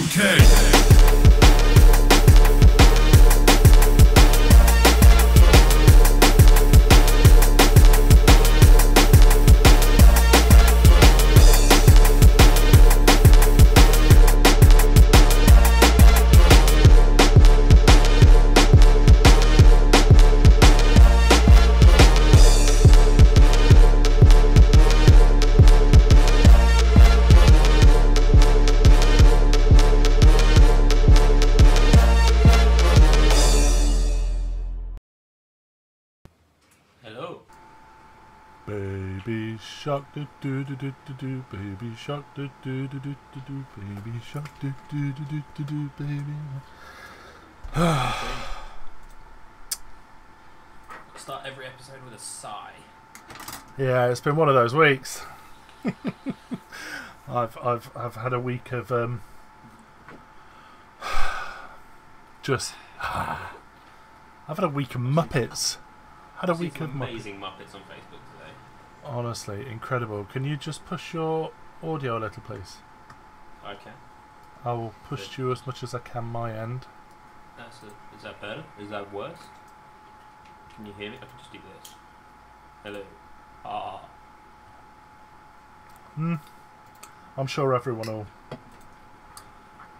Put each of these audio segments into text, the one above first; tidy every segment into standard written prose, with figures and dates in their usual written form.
UK. Baby shark do do do do do do, baby shark do do do do do do, baby shark do do do do do do, baby. Start every episode with a sigh. Yeah, it's been one of those weeks. I've had a week of just I've had a week of Muppets. Had a week of amazing Muppets on Facebook today. Honestly, incredible. Can you just push your audio a little, please? Okay. I will push you as much as I can my end. Is that better? Is that worse? Can you hear me? I can just do this. Hello. Ah. I'm sure everyone will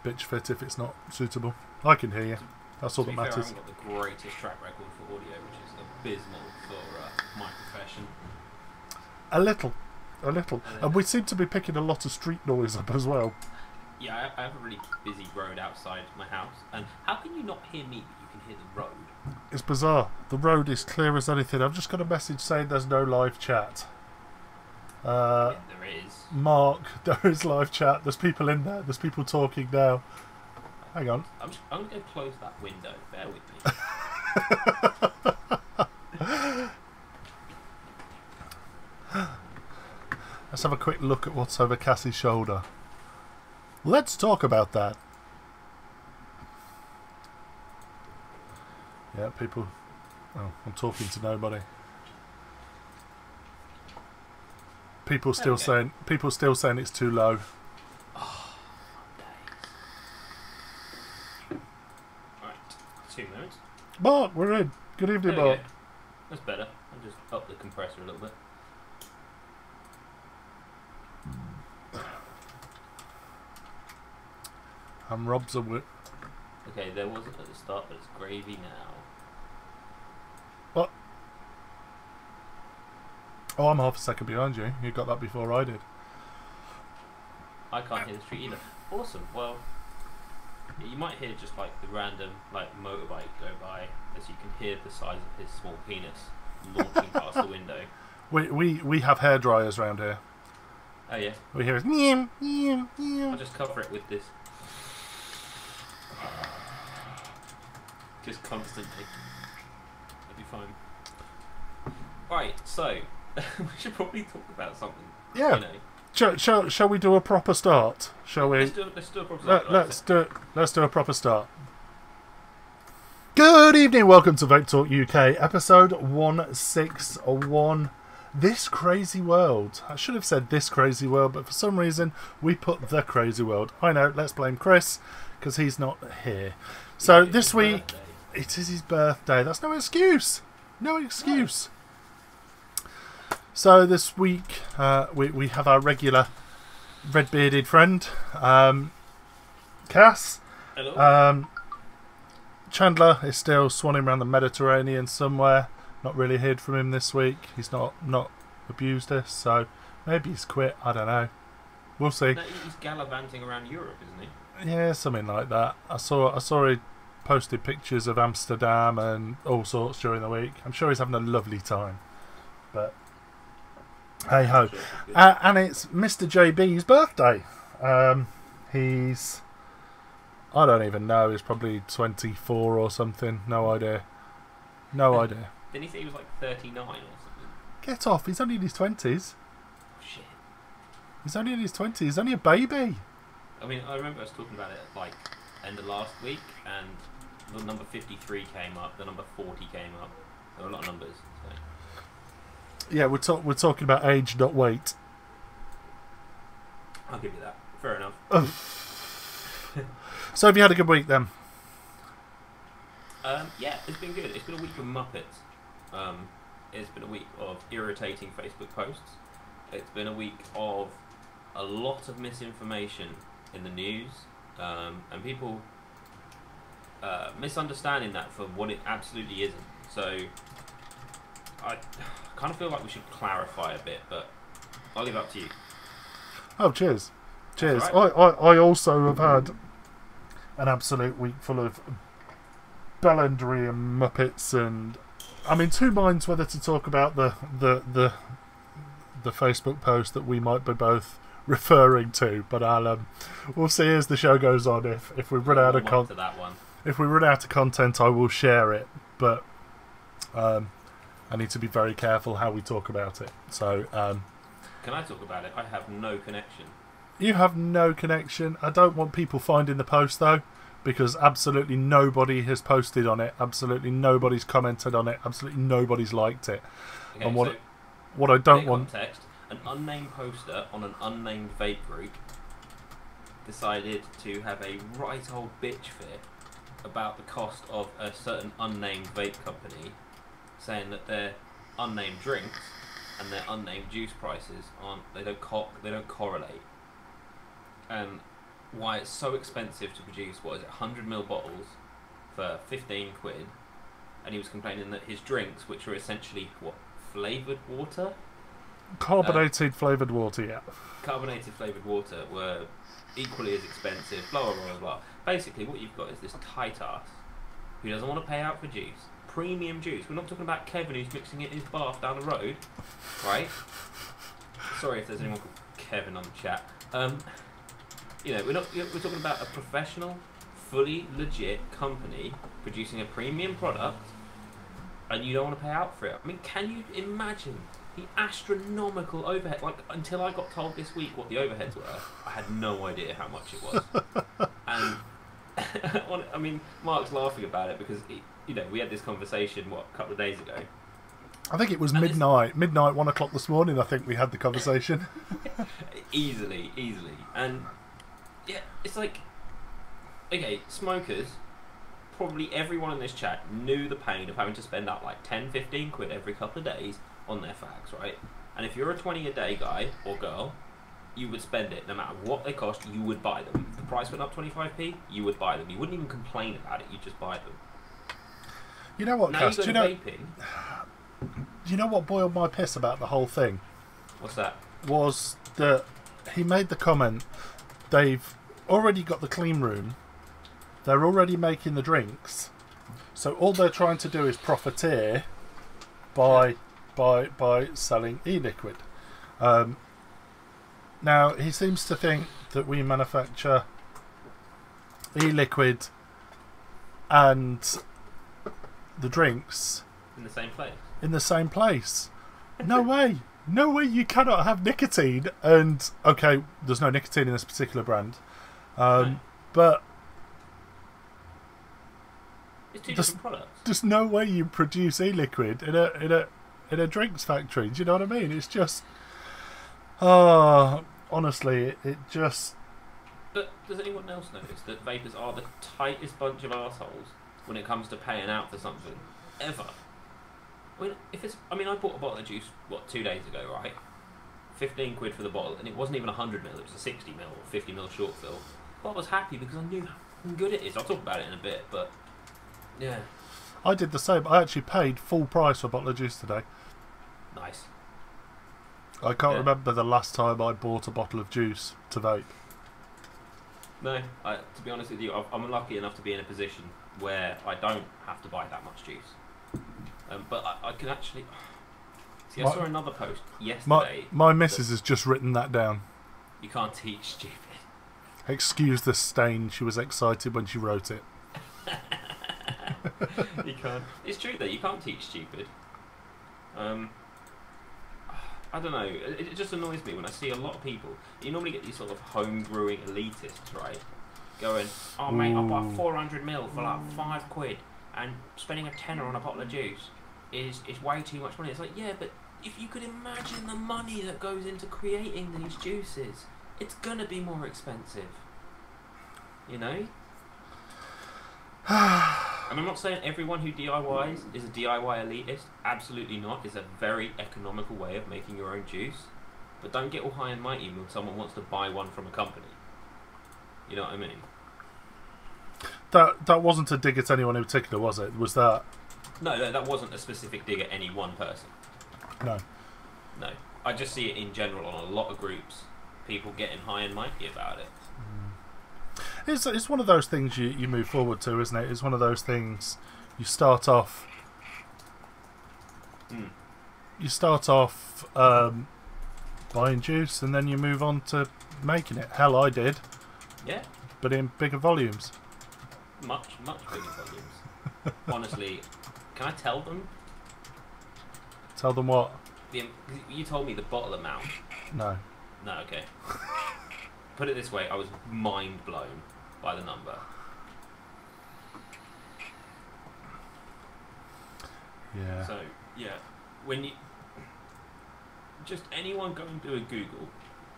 bitch fit if it's not suitable. I can hear you. That's all that matters. I haven't got the greatest track record for audio, which is abysmal for my profession. A little. And we seem to be picking a lot of street noise up as well. Yeah, I have a really busy road outside my house, and how can you not hear me but you can hear the road? It's bizarre. The road is clear as anything. I've just got a message saying there's no live chat. Yeah, there is. Mark, there is live chat. There's people in there. There's people talking now. Hang on. I'm going to go close that window. Bear with me. Let's have a quick look at what's over Cassie's shoulder. Let's talk about that. Yeah, people. Oh, I'm talking to nobody. People still saying it's too low. Oh, right, 2 minutes. Mark, we're in. Good evening, Mark. That's better. I'll just up the compressor a little bit. I'm Rob's a whip. Okay, there wasn't at the start, but it's gravy now. What? Oh, I'm half a second behind you. You got that before I did. I can't hear the street either. Awesome. Well, you might hear just like the random like motorbike go by, as you can hear the size of his small penis launching past the window. We have hair dryers around here. Oh yeah. We hear it. I'll just cover it with this. Just constantly. It'll be fine. Right, so we should probably talk about something. Yeah. You know. Shall we do a proper start? Shall we? Let's do a proper start. Let's do a proper start. Good evening, welcome to Vape Talk UK, episode 161. This crazy world. I should have said this crazy world, but for some reason we put the crazy world. I know. Let's blame Chris because he's not here. So this week. It is his birthday. That's no excuse. No excuse. So this week we have our regular red-bearded friend, Cass. Hello. Chandler is still swanning around the Mediterranean somewhere. Not really heard from him this week. He's not abused us, so maybe he's quit. I don't know. We'll see. No, he's gallivanting around Europe, isn't he? Yeah, something like that. I saw he posted pictures of Amsterdam and all sorts during the week. I'm sure he's having a lovely time. But hey ho. And it's Mr. JB's birthday. He's, I don't even know, he's probably 24 or something. No idea. No idea. Didn't he say he was like 39 or something? Get off, he's only in his 20s. Oh shit. He's only in his 20s, he's only a baby. I mean, I remember us talking about it like end of last week, and the number 53 came up, the number 40 came up. There were a lot of numbers. So. Yeah, we're talking about age, not weight. I'll give you that. Fair enough. So have you had a good week then? Yeah, it's been good. It's been a week of Muppets. It's been a week of irritating Facebook posts. It's been a week of a lot of misinformation in the news, and people misunderstanding that for what it absolutely isn't. So I kind of feel like we should clarify a bit, but I'll leave it up to you. Oh, cheers. Cheers. Right. I also have had an absolute week full of bellendery and Muppets, and I'm in two minds whether to talk about the Facebook post that we might be both referring to, but we'll see as the show goes on. If we run out of if we run out of content, I will share it, but I need to be very careful how we talk about it. So can I talk about it? I have no connection. You have no connection. I don't want people finding the post though, because absolutely nobody has posted on it, absolutely nobody's commented on it, absolutely nobody's liked it. Okay, and so what I don't want... Context, an unnamed poster on an unnamed vape group decided to have a right old bitch fit about the cost of a certain unnamed vape company, saying that their unnamed drinks and their unnamed juice prices they don't correlate, and why it's so expensive to produce 100ml bottles for 15 quid, and he was complaining that his drinks, which are essentially flavoured water, carbonated flavoured water, yeah, carbonated flavoured water, were equally as expensive, blah blah blah blah. Basically what you've got is this tight ass who doesn't want to pay out for juice, premium juice. We're not talking about Kevin who's mixing it in his bath down the road, right? Sorry if there's anyone called Kevin on the chat. We're talking about a professional, fully legit company producing a premium product, and you don't want to pay out for it. I mean, can you imagine the astronomical overhead? Like, until I got told this week what the overheads were, I had no idea how much it was. And I mean, Mark's laughing about it because we had this conversation a couple of days ago. I think it was midnight, 1 o'clock this morning. I think we had the conversation. easily, and. Yeah, it's like, okay, smokers, probably everyone in this chat knew the pain of having to spend up like 10, 15 quid every couple of days on their fags, right? And if you're a 20 a day guy or girl, you would spend it. No matter what they cost, you would buy them. If the price went up 25p, you would buy them. You wouldn't even complain about it, you'd just buy them. You know what, now Cass, do you know what boiled my piss about the whole thing? What's that? Was that he made the comment, they've already got the clean room, they're already making the drinks, so all they're trying to do is profiteer by selling e-liquid. Now he seems to think that we manufacture e-liquid and the drinks in the same place. No way. No way, you cannot have nicotine. And, okay, there's no nicotine in this particular brand. But it's two different products. There's no way you produce e-liquid in a drinks factory. Do you know what I mean? It's just... honestly, it just... But does anyone else notice that vapers are the tightest bunch of assholes when it comes to paying out for something? Ever. I bought a bottle of juice, 2 days ago, right? 15 quid for the bottle, and it wasn't even 100ml, it was a 60ml or 50ml short fill. But I was happy because I knew how good it is. I'll talk about it in a bit, but yeah. I did the same. I actually paid full price for a bottle of juice today. Nice. I can't remember the last time I bought a bottle of juice to vape. No, to be honest with you, I'm lucky enough to be in a position where I don't have to buy that much juice. But I can actually... See, I saw another post yesterday. My missus has just written that down. You can't teach stupid. Excuse the stain. She was excited when she wrote it. You can't. It's true though. You can't teach stupid. I don't know. It just annoys me when I see a lot of people. You normally get these sort of home brewing elitists, right? Going, oh mate, I bought 400ml for like 5 quid, and spending a tenner on a bottle of juice is way too much money. It's like, yeah, but if you could imagine the money that goes into creating these juices, it's gonna be more expensive. You know? And I'm not saying everyone who DIYs is a DIY elitist. Absolutely not. It's a very economical way of making your own juice. But don't get all high and mighty when someone wants to buy one from a company. You know what I mean? That wasn't a dig at anyone in particular, was it? Was that? No, that wasn't a specific dig at any one person. No. No. I just see it in general on a lot of groups. People getting high and mighty about it. It's one of those things you move forward to, isn't it? It's one of those things you start off. You start off buying juice, and then you move on to making it. Hell, I did. Yeah. But in bigger volumes. Much bigger volumes. Honestly, can I tell them? Tell them what? You told me the bottle amount. No. No, okay. Put it this way, I was mind blown by the number. Yeah. So, yeah, when you... Just anyone go and do a Google,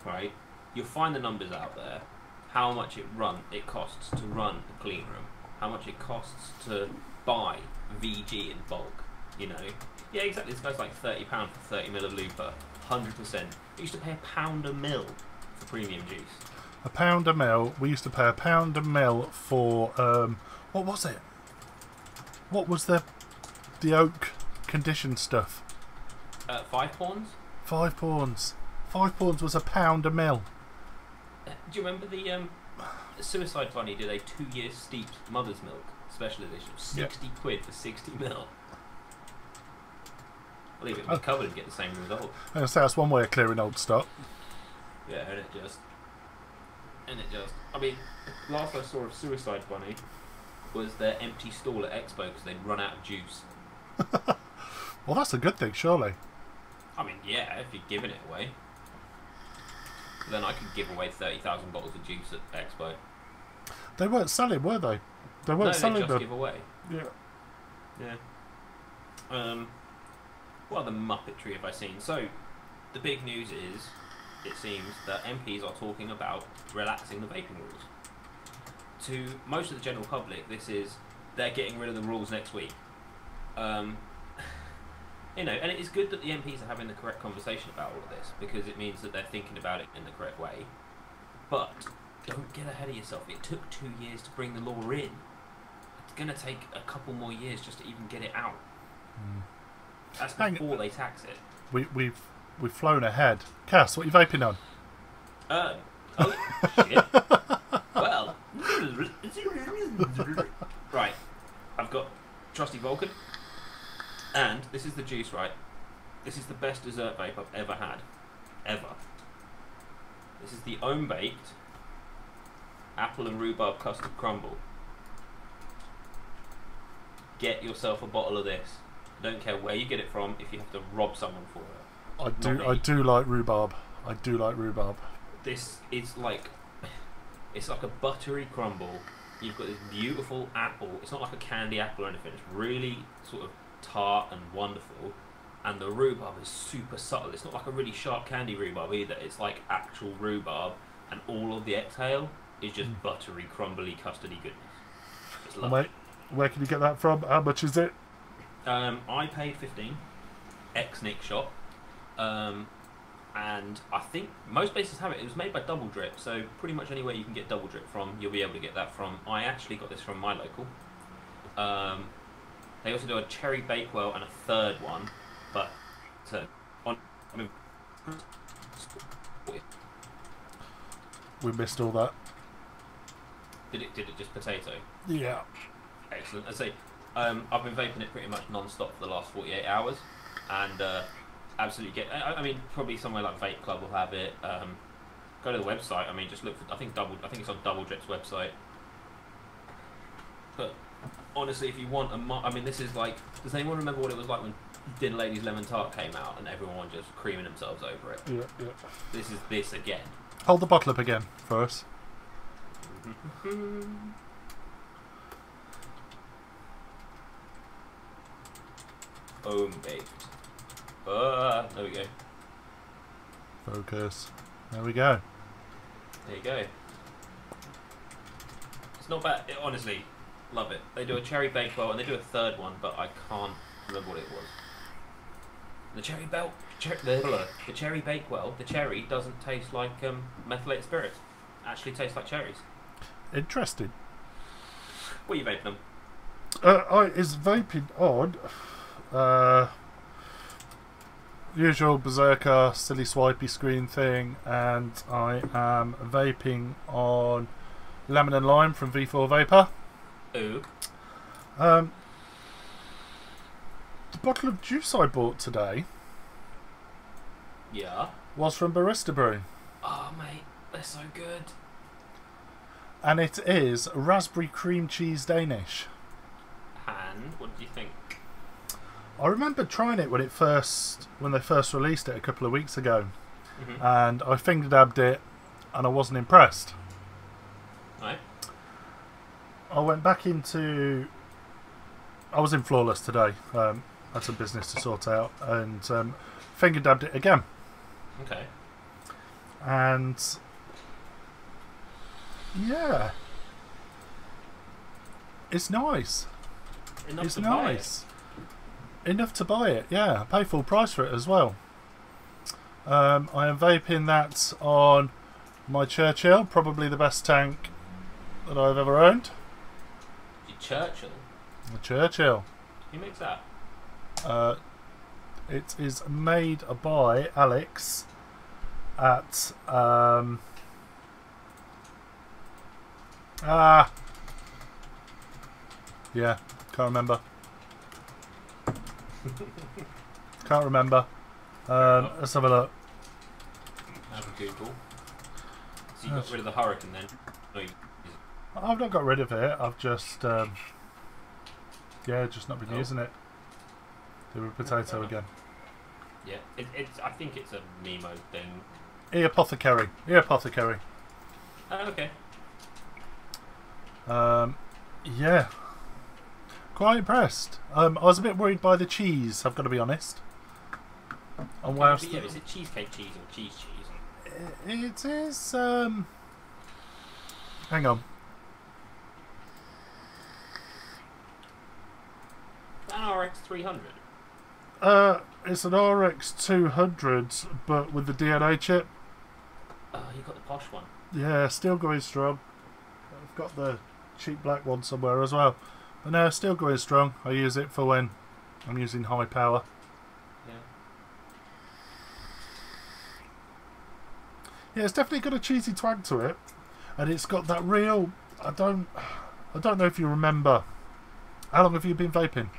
right? You'll find the numbers out there. How much it costs to run a clean room. How much it costs to buy VG in bulk, you know? Yeah, exactly, this guy's like £30 for 30 ml of Looper. 100%. I used to pay £1 a mil for premium juice. £1 a mil. We used to pay £1 a mil for what was it? What was the oak conditioned stuff? 5 pawns? 5 pawns. 5 pawns was £1 a mil. Do you remember the Suicide Bunny did a 2-year steeped mother's milk special edition? 60 quid for 60 mil. I believe it was covered and get the same result. I was going to say, that's one way of clearing old stock. Yeah, and it just... I mean, last I saw of Suicide Bunny was their empty stall at Expo because they'd run out of juice. Well, that's a good thing, surely. I mean, yeah, if you're giving it away. But then I could give away 30,000 bottles of juice at Expo. They weren't selling, were they? They weren't selling they just them. give away. Yeah. Yeah. What other muppetry have I seen? So, the big news is, it seems that MPs are talking about relaxing the vaping rules. To most of the general public, this is, they're getting rid of the rules next week. You know, and it is good that the MPs are having the correct conversation about all of this, because it means that they're thinking about it in the correct way. But don't get ahead of yourself. It took 2 years to bring the law in. It's going to take a couple more years just to even get it out. That's before they tax it. We've flown ahead. Cass, what are you vaping on? Oh, shit. Well. Right. I've got Trusty Vulcan. And this is the juice, right? This is the best dessert vape I've ever had. Ever. This is the Ohm Baked Apple and Rhubarb Custard Crumble. Get yourself a bottle of this. I don't care where you get it from if you have to rob someone for it. I do like rhubarb. I do like rhubarb. This is like... It's like a buttery crumble. You've got this beautiful apple. It's not like a candy apple or anything. It's really sort of tart and wonderful, and the rhubarb is super subtle. It's not like a really sharp candy rhubarb either. It's like actual rhubarb, and all of the exhale is just buttery, crumbly, custardy goodness. It's lovely. Mate, where can you get that from? How much is it? I paid 15 ex Nick shop, and I think most places have it. It was made by Double Drip, so pretty much anywhere you can get Double Drip from, you'll be able to get that from. I actually got this from my local. They also do a cherry bakewell and a third one, but we missed all that. Did it just potato? Yeah. Excellent. I say, I've been vaping it pretty much non-stop for the last 48 hours, and absolutely get. I mean, probably somewhere like Vape Club will have it. Go to the website. I mean, just look for. I think it's on Double Drip's website. But honestly, if you want I mean, this is like... Does anyone remember what it was like when Din Lady's Lemon Tart came out and everyone was just creaming themselves over it? Yeah. This is this again. Hold the bottle up again for us. Ohm baked. There we go. Focus. There we go. There you go. It's not bad. Honestly, Love it. They do a cherry bakewell and they do a third one, but I can't remember what it was. The the cherry bakewell. The cherry doesn't taste like methylated spirits. Actually, tastes like cherries. Interesting. What are you vaping them? Is vaping odd? Usual berserker silly swipey screen thing, and I am vaping on lemon and lime from V4 Vapor. Ooh. The bottle of juice I bought today Yeah. was from Barista Brew, Oh mate, they're so good. and it is raspberry cream cheese Danish. And what do you think? I remember trying it when they first released it a couple of weeks ago, Mm-hmm. and I finger dabbed it, and I wasn't impressed. Right. I went back into. I was in Flawless today. Had some business to sort out, and finger dabbed it again. Okay. And yeah, it's nice. Enough It's to buy nice. Enough to buy it. Yeah, I pay full price for it as well. I am vaping that on my Churchill, probably the best tank that I've ever owned. Your Churchill. The Churchill. Who makes that? It is made by Alex at yeah, can't remember. Can't remember. Let's have a look. Have a Google. So you got rid of the Hurricane then? No, I've not got rid of it. I've just just not been using it. The potato again. Yeah, it's. I think it's a Nemo thing. E-apothecary. E-apothecary. Oh, okay. Yeah. Quite impressed. I was a bit worried by the cheese, I've got to be honest. And whilst But yeah, is it cheesecake cheese or cheese cheese? it is hang on. An RX 300. It's an RX 200, but with the DNA chip. Oh, you got the posh one. Yeah, still going strong. I've got the cheap black one somewhere as well. But no, still going strong. I use it for when I'm using high power. Yeah. Yeah, it's definitely got a cheesy twang to it, and it's got that real. I don't know if you remember. How long have you been vaping?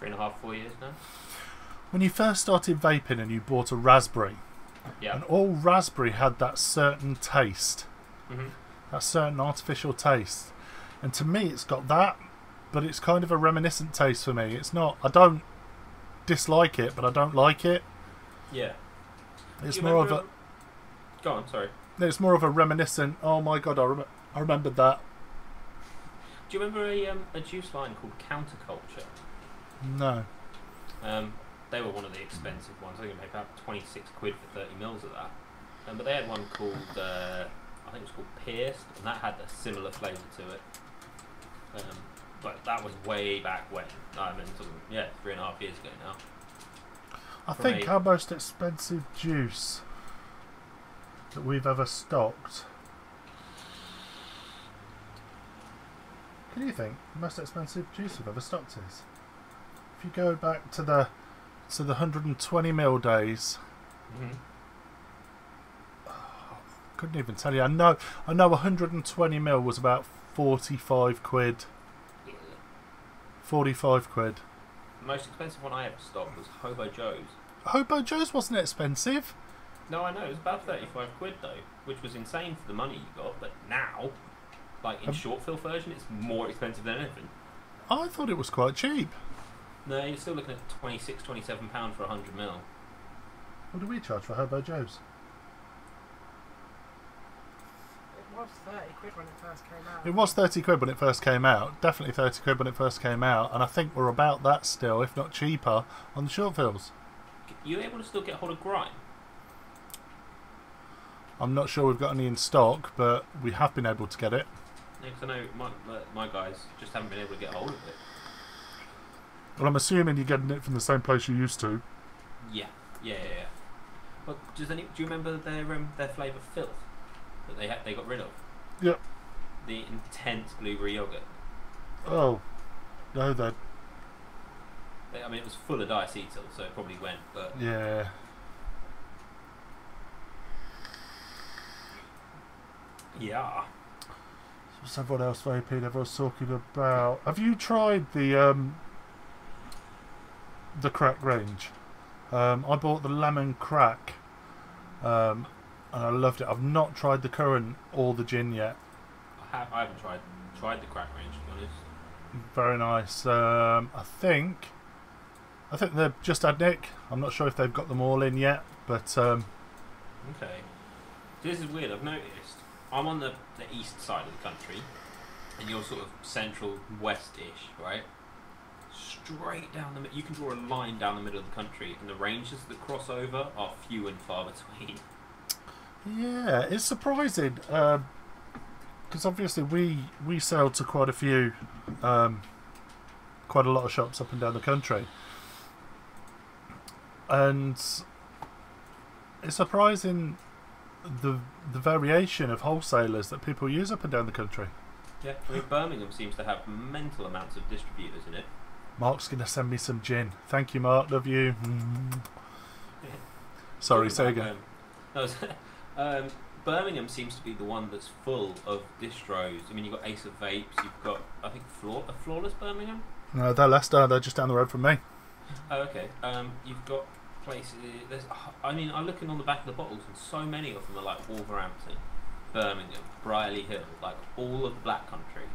3.5, 4 years now. When you first started vaping and you bought a raspberry, Yeah. and all raspberry had that certain taste, Mm-hmm. that certain artificial taste, and to me it's got that, but it's kind of a reminiscent taste for me. It's not. I don't dislike it, but I don't like it. Yeah. It's You more of a. remember- Go on, sorry. It's more of a reminiscent. Oh my god, I remembered that. Do you remember a juice line called Counterculture? No. They were one of the expensive ones. I think they paid about 26 quid for 30 mils of that. But they had one called, I think it was called Pierced, and that had a similar flavour to it. But that was way back when. I mean, 3.5 years ago now. I For think me- our most expensive juice that we've ever stocked. Can you think the most expensive juice we've ever stocked is? If you go back to the 120ml days, Mm-hmm. couldn't even tell you. I know 120ml was about 45 quid. 45 quid. The most expensive one I ever stocked was Hobo Joe's. Hobo Joe's wasn't expensive. No, I know, it was about 35 quid though, which was insane for the money you got, but now, like in short fill version, it's more expensive than anything. I thought it was quite cheap. No, you're still looking at £26-27 for 100 ml. What do we charge for Hobo Joe's? It was 30 quid when it first came out. It was 30 quid when it first came out. Definitely 30 quid when it first came out. And I think we're about that still, if not cheaper, on the short fills. You able to still get hold of grime? I'm not sure we've got any in stock, but we have been able to get it. Because I know my guys just haven't been able to get hold of it. Well, I'm assuming you're getting it from the same place you used to. Yeah. But do you remember their flavour filth that they got rid of? Yep. The intense blueberry yogurt. Oh, no, that. I mean, it was full of diacetyl, so it probably went. But Yeah. yeah. So what else vaping everyone's talking about? Have you tried the crack range? I bought the lemon crack, and I loved it. I've not tried the currant or the gin yet. I haven't tried the crack range, to be honest. Very nice. I think they've just had Nick. I'm not sure if they've got them all in yet, but Okay. This is weird. I've noticed. I'm on the east side of the country, and you're sort of central west-ish, right? Straight down the you can draw a line down the middle of the country, and the ranges that cross over are few and far between. yeah, it's surprising because obviously we sell to quite a few, quite a lot of shops up and down the country, and it's surprising the variation of wholesalers that people use up and down the country. Yeah, I mean Birmingham seems to have mental amounts of distributors in it. Mark's going to send me some gin. Thank you, Mark. Love you. Sorry, say again. Birmingham seems to be the one that's full of distros. I mean, you've got Ace of Vapes, you've got, I think, Flawless Birmingham? No, they're Leicester. They're just down the road from me. Oh, okay. You've got places... I'm looking on the back of the bottles, and so many of them are like Wolverhampton, Birmingham, Brierley Hill, like all of the Black Country.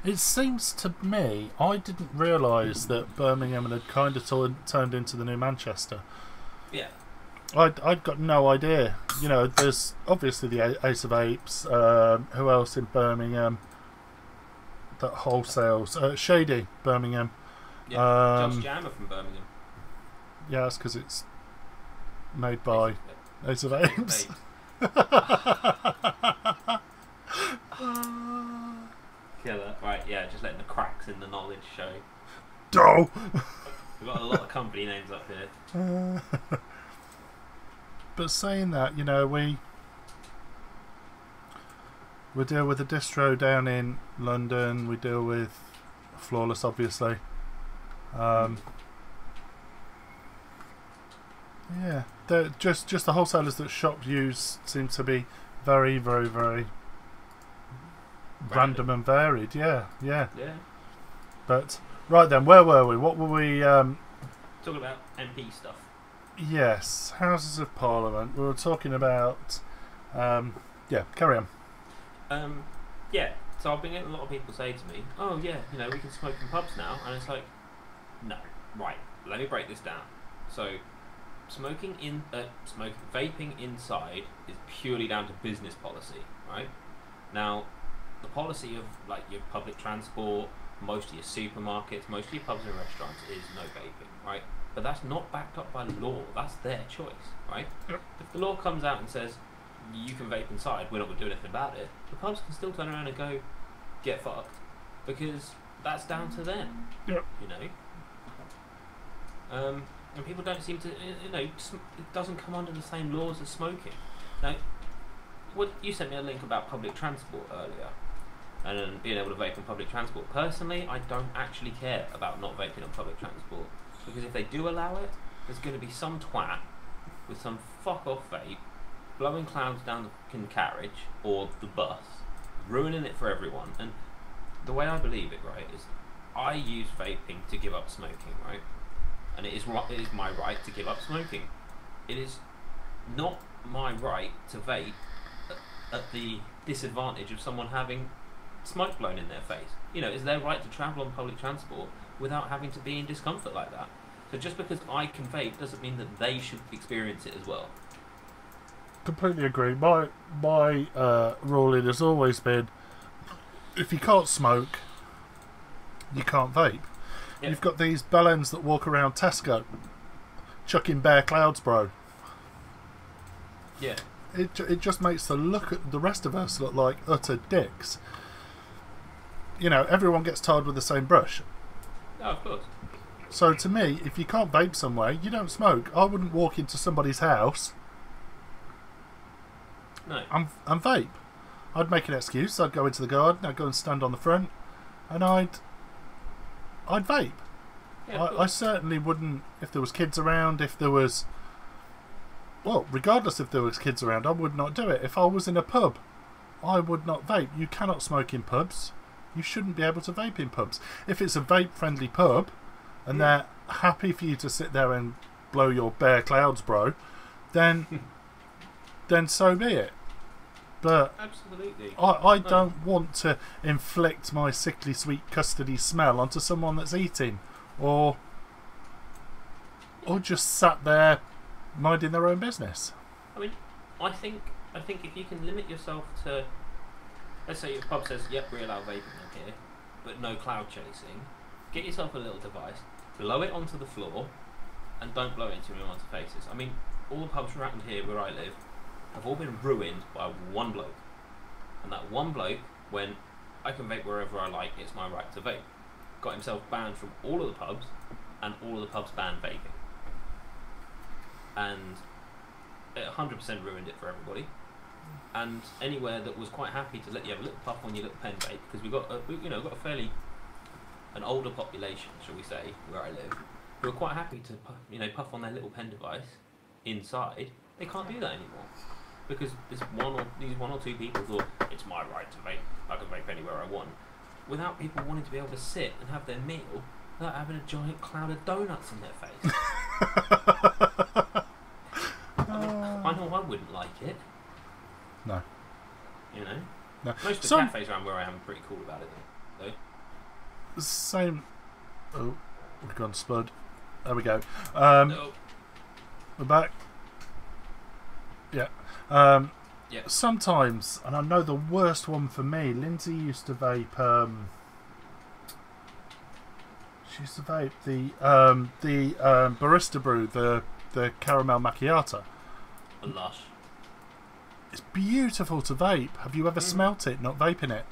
It seems to me, I didn't realise that Birmingham had kind of turned into the new Manchester. Yeah. I'd got no idea. You know, there's obviously the Ace of Apes. Who else in Birmingham that wholesales? Shady, Birmingham. Yeah, Josh Jammer from Birmingham. Yeah, that's because it's made by Ace of Apes. Killer. Right, yeah, just letting the cracks in the knowledge show. Oh! We've got a lot of company names up here. But saying that, you know, we deal with a distro down in London. We deal with Flawless, obviously. Yeah, just the wholesalers that shop use seem to be very, very, very random and varied. Yeah. But right then, where were we? What were we? Talking about MP stuff. Yes, Houses of Parliament. We were talking about. Yeah, carry on. Yeah. So I've been getting a lot of people say to me, "Oh yeah, you know, we can smoke in pubs now," and it's like, no, right. Let me break this down. So, vaping inside is purely down to business policy, right? Now, the policy of like your public transport, most of your supermarkets, most of your pubs and restaurants is no vaping, right? But that's not backed up by law. That's their choice, right? Yep. If the law comes out and says you can vape inside, we're not going to do anything about it, the pubs can still turn around and go, get fucked, because that's down to them. Yep. You know? And people don't seem to, you know, it doesn't come under the same laws as smoking. Now, you sent me a link about public transport earlier, and being able to vape on public transport. Personally, I don't actually care about not vaping on public transport, because if they do allow it, there's going to be some twat with some fuck off vape blowing clouds down the fucking carriage or the bus, ruining it for everyone. And the way I believe it, right, is I use vaping to give up smoking, right? And it is my right to give up smoking. It is not my right to vape at the disadvantage of someone having smoke blown in their face. You know, it's their right to travel on public transport without having to be in discomfort like that. So just because I can vape doesn't mean that they should experience it as well. Completely agree. My ruling has always been, if you can't smoke, you can't vape. Yep. You've got these bellends that walk around Tesco chucking bare clouds, bro. Yeah. It just makes the rest of us look like utter dicks. you know, everyone gets tarred with the same brush. Oh, of course. So to me, if you can't vape somewhere, you don't smoke. I wouldn't walk into somebody's house and vape. I'd make an excuse. I'd go into the garden. I'd go and stand on the front, and I'd vape. Yeah, I certainly wouldn't if there was kids around. If there was, well, regardless if there was kids around, I would not do it. If I was in a pub, I would not vape. You cannot smoke in pubs. You shouldn't be able to vape in pubs. If it's a vape-friendly pub, and they're happy for you to sit there and blow your bare clouds, bro, then so be it. But absolutely, I don't want to inflict my sickly sweet custardy smell onto someone that's eating or just sat there minding their own business. I mean, I think if you can limit yourself to, let's say your pub says, yep, we allow vaping in here, but no cloud chasing, get yourself a little device, blow it onto the floor, and don't blow it into anyone's faces. I mean, all the pubs around here where I live have all been ruined by one bloke. And that one bloke, when I can vape wherever I like, it's my right to vape, got himself banned from all of the pubs, and all of the pubs banned vaping. And it 100% ruined it for everybody. And anywhere that was quite happy to let you have a little puff on your little pen vape, because we've got a fairly an older population, shall we say, where I live, who are quite happy to puff on their little pen device inside. They can't do that anymore because these one or two people thought it's my right to vape. I can vape anywhere I want, without people wanting to be able to sit and have their meal without having a giant cloud of donuts in their face. I know I wouldn't like it. No. You know? No. Most of the cafes around where I am are pretty cool about it, though. Same. Oh, we've gone spud. There we go. No. We're back. Yeah. Yeah. Sometimes, and I know the worst one for me, Lindsay used to vape. She used to vape the barista brew, the caramel macchiato. Lush. It's beautiful to vape. Have you ever smelt it? Not vaping it.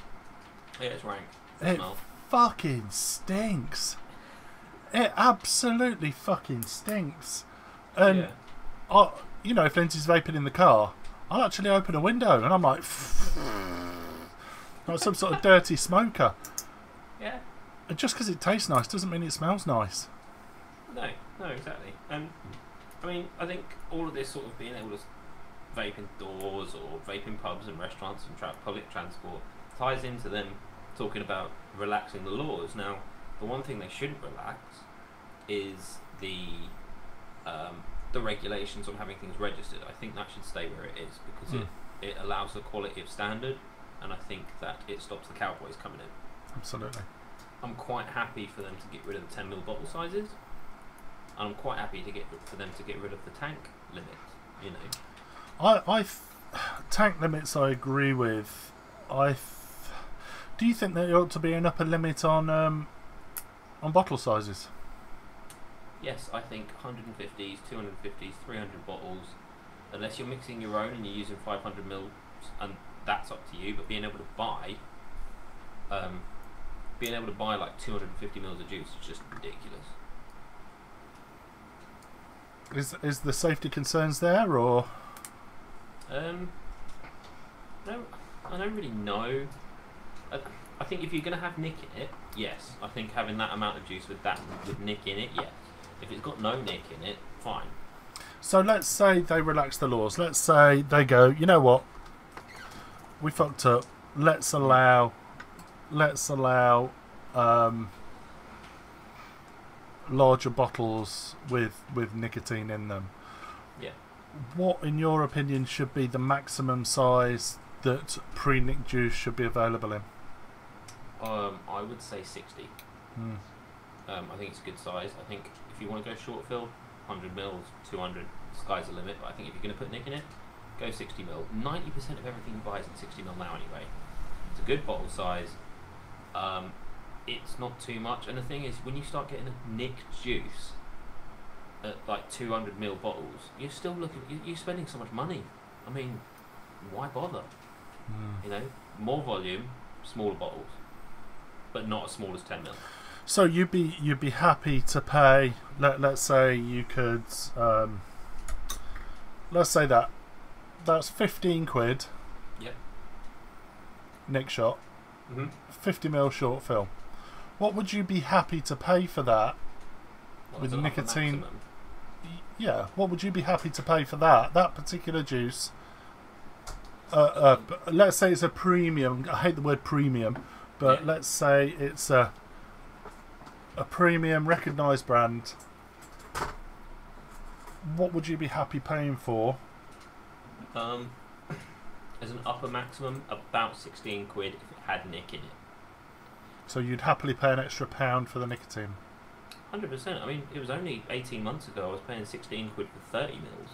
Yeah, it's rank. It Smell. fucking stinks. It absolutely fucking stinks. And if Lindsay's vaping in the car, I'll actually open a window and I'm like some sort of dirty smoker. Yeah. And just because it tastes nice doesn't mean it smells nice. No, exactly. I mean, I think all of this sort of being able to vape indoors or vape in pubs and restaurants and public transport ties into them talking about relaxing the laws. Now, the one thing they shouldn't relax is the regulations on having things registered. I think that should stay where it is because it allows the quality of standard, and I think that it stops the cowboys coming in. Absolutely. I'm quite happy for them to get rid of the 10ml bottle sizes, and I'm quite happy for them to get rid of the tank limits. You know, tank limits I agree with. Do you think there ought to be an upper limit on bottle sizes? Yes, I think 150s, 250s, 300 bottles, unless you're mixing your own and you're using 500 mils, and that's up to you. But being able to buy like 250 mils of juice is just ridiculous. Is the safety concerns there, or? No, I don't really know. I think if you're going to have nick in it, yes. I think having that amount of juice with nick in it, yes. If it's got no nick in it, fine. So let's say they relax the laws. Let's say they go, you know what? We fucked up. Let's allow larger bottles with nicotine in them. Yeah. What, in your opinion, should be the maximum size that pre-nick juice should be available in? I would say 60. I think it's a good size. I think if you want to go short fill, 100 mils, 200, sky's the limit. But I think if you're going to put nick in it, go 60 mil. 90% of everything you buy is in 60 mil now anyway. It's a good bottle size. It's not too much. And the thing is, when you start getting a nicked juice at like 200 mil bottles, you're still you're spending so much money. I mean, why bother? You know, more volume, smaller bottles. but not as small as 10 mil. So you'd be happy to pay. Let's say you could. Let's say that's 15 quid. Yep. Nick shot. 50 mil short film. What would you be happy to pay for that? With nicotine. Yeah. What would you be happy to pay for that? That particular juice. Let's say it's a premium. I hate the word premium, but let's say it's a premium recognised brand. What would you be happy paying for? As an upper maximum, about 16 quid if it had nick in it. So you'd happily pay an extra £1 for the nicotine? 100%. I mean, it was only 18 months ago I was paying 16 quid for 30 mils.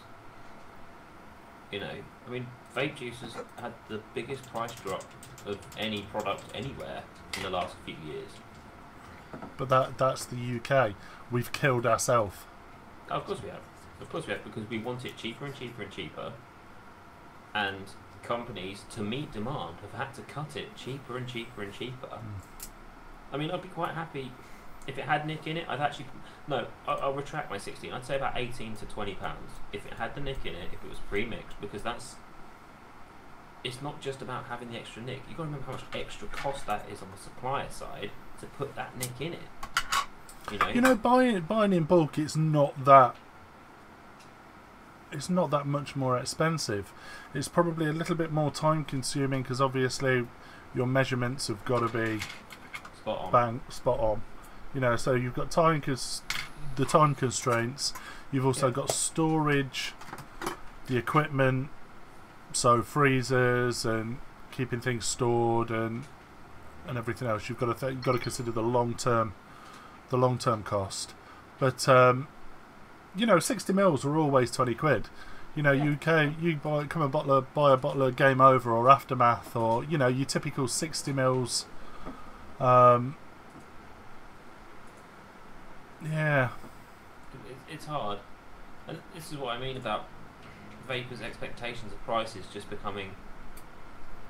You know, I mean, vape juices had the biggest price drop of any product anywhere in the last few years. But that's the UK. We've killed ourselves. Oh, of course we have. Of course we have, because we want it cheaper and cheaper and cheaper. And companies, to meet demand, have had to cut it cheaper and cheaper and cheaper. I mean, I'd be quite happy if it had nick in it. I'll retract my 16. I'd say about 18 to 20 pounds if it had the nick in it, if it was pre-mixed, because it's not just about having the extra nick. You've got to remember how much extra cost that is on the supplier side to put that nick in it. You know, buying in bulk, it's not that much more expensive. It's probably a little bit more time consuming because obviously your measurements have got to be spot on. You know, so you've got the time constraints. You've also got storage, the equipment, so freezers and keeping things stored and everything else. You've got to consider the long term cost. But 60 mils are always 20 quid. You know, you buy a bottle of Game Over or Aftermath, or your typical 60 mils. Yeah, it's hard, and this is what I mean about vapors' expectations of prices just becoming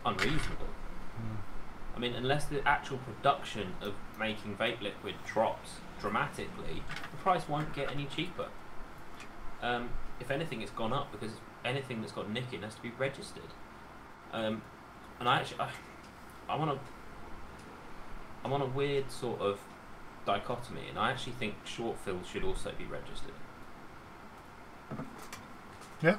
unreasonable. I mean, unless the actual production of making vape liquid drops dramatically, the price won't get any cheaper. If anything, it's gone up because anything that's got nick in has to be registered. And I'm on a weird sort of dichotomy, and I actually think short fills should also be registered. Yeah,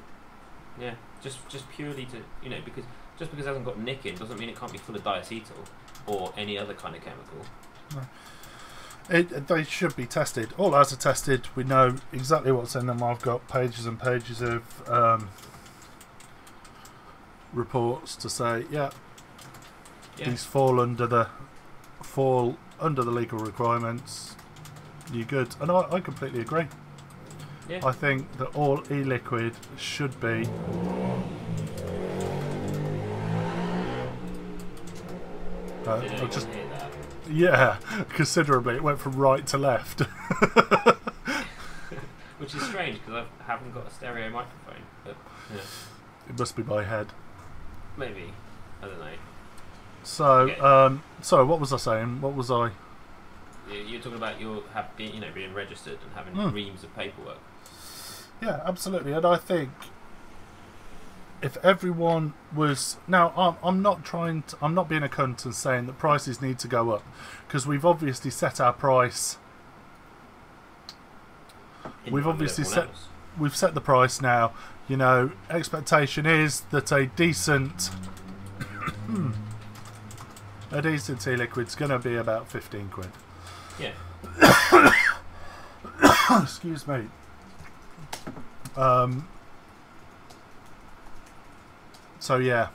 just purely to because just because it hasn't got nick in doesn't mean it can't be full of diacetyl or any other kind of chemical. No. They should be tested. All ours are tested. We know exactly what's in them. I've got pages and pages of reports to say, these fall under the legal requirements. You're good, and I completely agree. Yeah. I think that all e-liquid should be. Considerably. It went from right to left. Which is strange because I haven't got a stereo microphone. But yeah. It must be my head. Maybe. I don't know. So, okay. So what was I saying? What was I? You're talking about being registered and having reams of paperwork. Yeah, absolutely. And I think if everyone was I'm not being a cunt and saying that prices need to go up, because we've obviously set our price. We've set the price now. Expectation is that a decent e-liquid's going to be about 15 quid. Yeah. Excuse me. So yeah,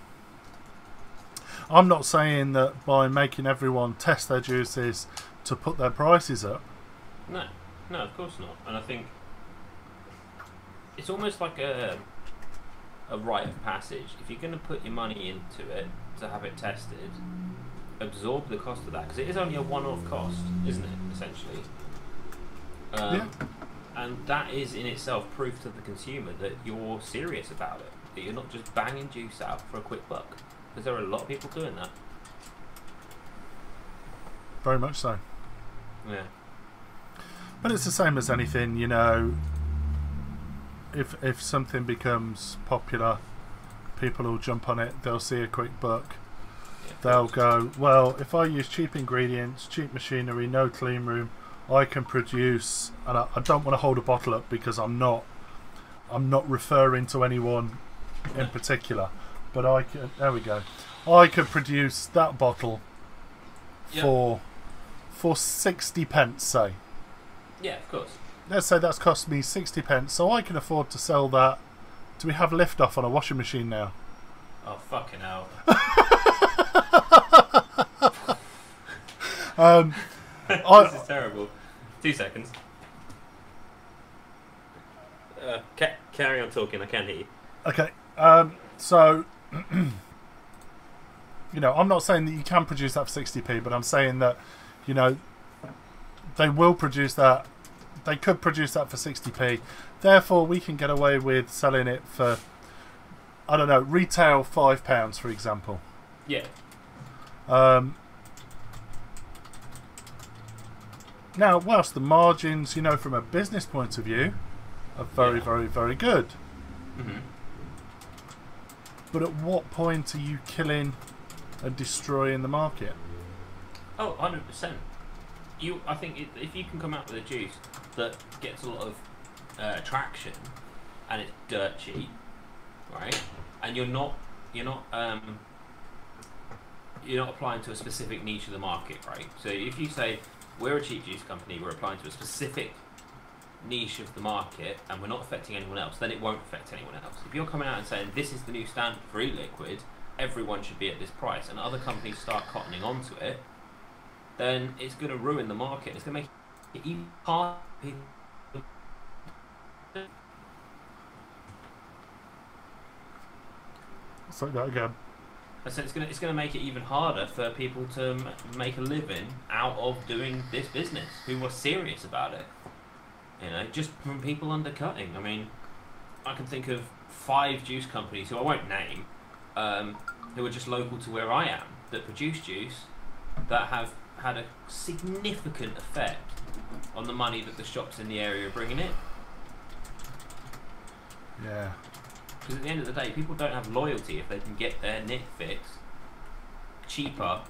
I'm not saying that by making everyone test their juices to put their prices up. No, of course not. And I think it's almost like a rite of passage. If you're going to put your money into it to have it tested, absorb the cost of that, because it is only a one-off cost, isn't it, essentially? And that is in itself proof to the consumer that you're serious about it, that you're not just banging juice out for a quick buck, because there are a lot of people doing that. very much so. Yeah. But it's the same as anything, you know. If something becomes popular, people will jump on it. They'll see a quick buck. Yeah, They'll go, well, if I use cheap ingredients, cheap machinery, no clean room, I can produce. And I don't want to hold a bottle up because I'm not referring to anyone in particular. But I can. There we go. I could produce that bottle for 60 pence, say. Yeah, of course. Let's say that's cost me 60 pence, so I can afford to sell that. Do we have lift-off on a washing machine now? Oh, fucking hell. This is terrible. 2 seconds. Carry on talking, I can hear you. Okay, so, you know, I'm not saying that you can produce that for 60p, but I'm saying that, you know, they will produce that. They could produce that for 60p. Therefore, we can get away with selling it for, I don't know, retail £5, for example. Yeah. Now, whilst the margins, you know, from a business point of view, are very, very, very good. Mm-hmm. But at what point are you killing and destroying the market? Oh, 100%. I think if you can come out with a juice that gets a lot of traction and it's dirt cheap, right? And you're not applying to a specific niche of the market, right? So if you say we're a cheap juice company, we're applying to a specific niche of the market, and we're not affecting anyone else, then it won't affect anyone else. If you're coming out and saying this is the new standard for e-liquid, everyone should be at this price, and other companies start cottoning onto it, then it's going to ruin the market. It's going to make it even harder for people. Say that again. So it's going to make it even harder for people to make a living out of doing this business who are serious about it. You know, just from people undercutting. I mean, I can think of 5 juice companies who I won't name, who are just local to where I am, that produce juice that have had a significant effect on the money that the shops in the area are bringing in. Yeah. Because at the end of the day, people don't have loyalty if they can get their nick fix cheaper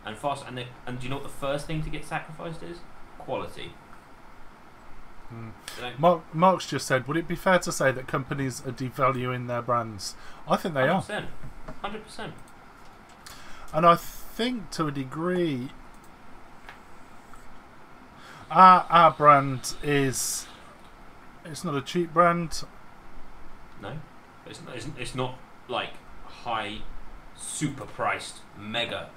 and faster. And do you know what the first thing to get sacrificed is? Quality. Mark's just said, would it be fair to say that companies are devaluing their brands? I think they 100%. are. 100%. And I think to a degree, our brand is, it's not a cheap brand. No. It's not like high, super priced mega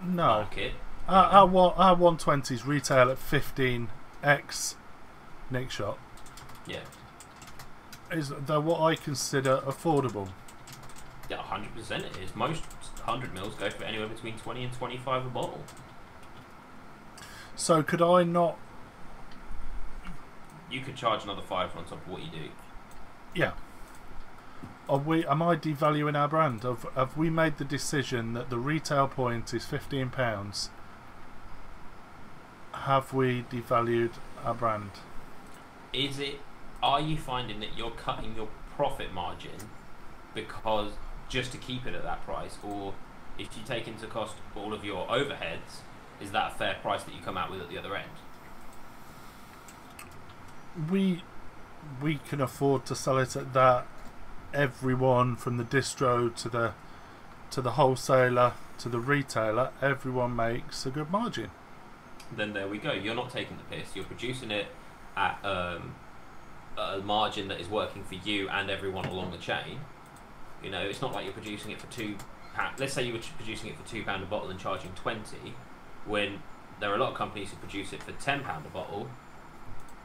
market. Our 120s retail at 15x Nick shop. Yeah. They're what I consider affordable. Yeah, 100% it is. Most 100ml go for anywhere between 20 and 25 a bottle. So could I not? You could charge another £5 on top of what you do. Yeah. Am I devaluing our brand? Have we made the decision that the retail point is £15? Have we devalued our brand? Are you finding that you're cutting your profit margin because just to keep it at that price, or if you take into cost all of your overheads, is that a fair price that you come out with at the other end? We can afford to sell it at that. Everyone from the distro to the wholesaler to the retailer, everyone makes a good margin. Then there we go. You're not taking the piss. You're producing it at a margin that is working for you and everyone along the chain. You know, it's not like you're producing it for £2. Let's say you were producing it for £2 a bottle and charging 20, when there are a lot of companies who produce it for £10 a bottle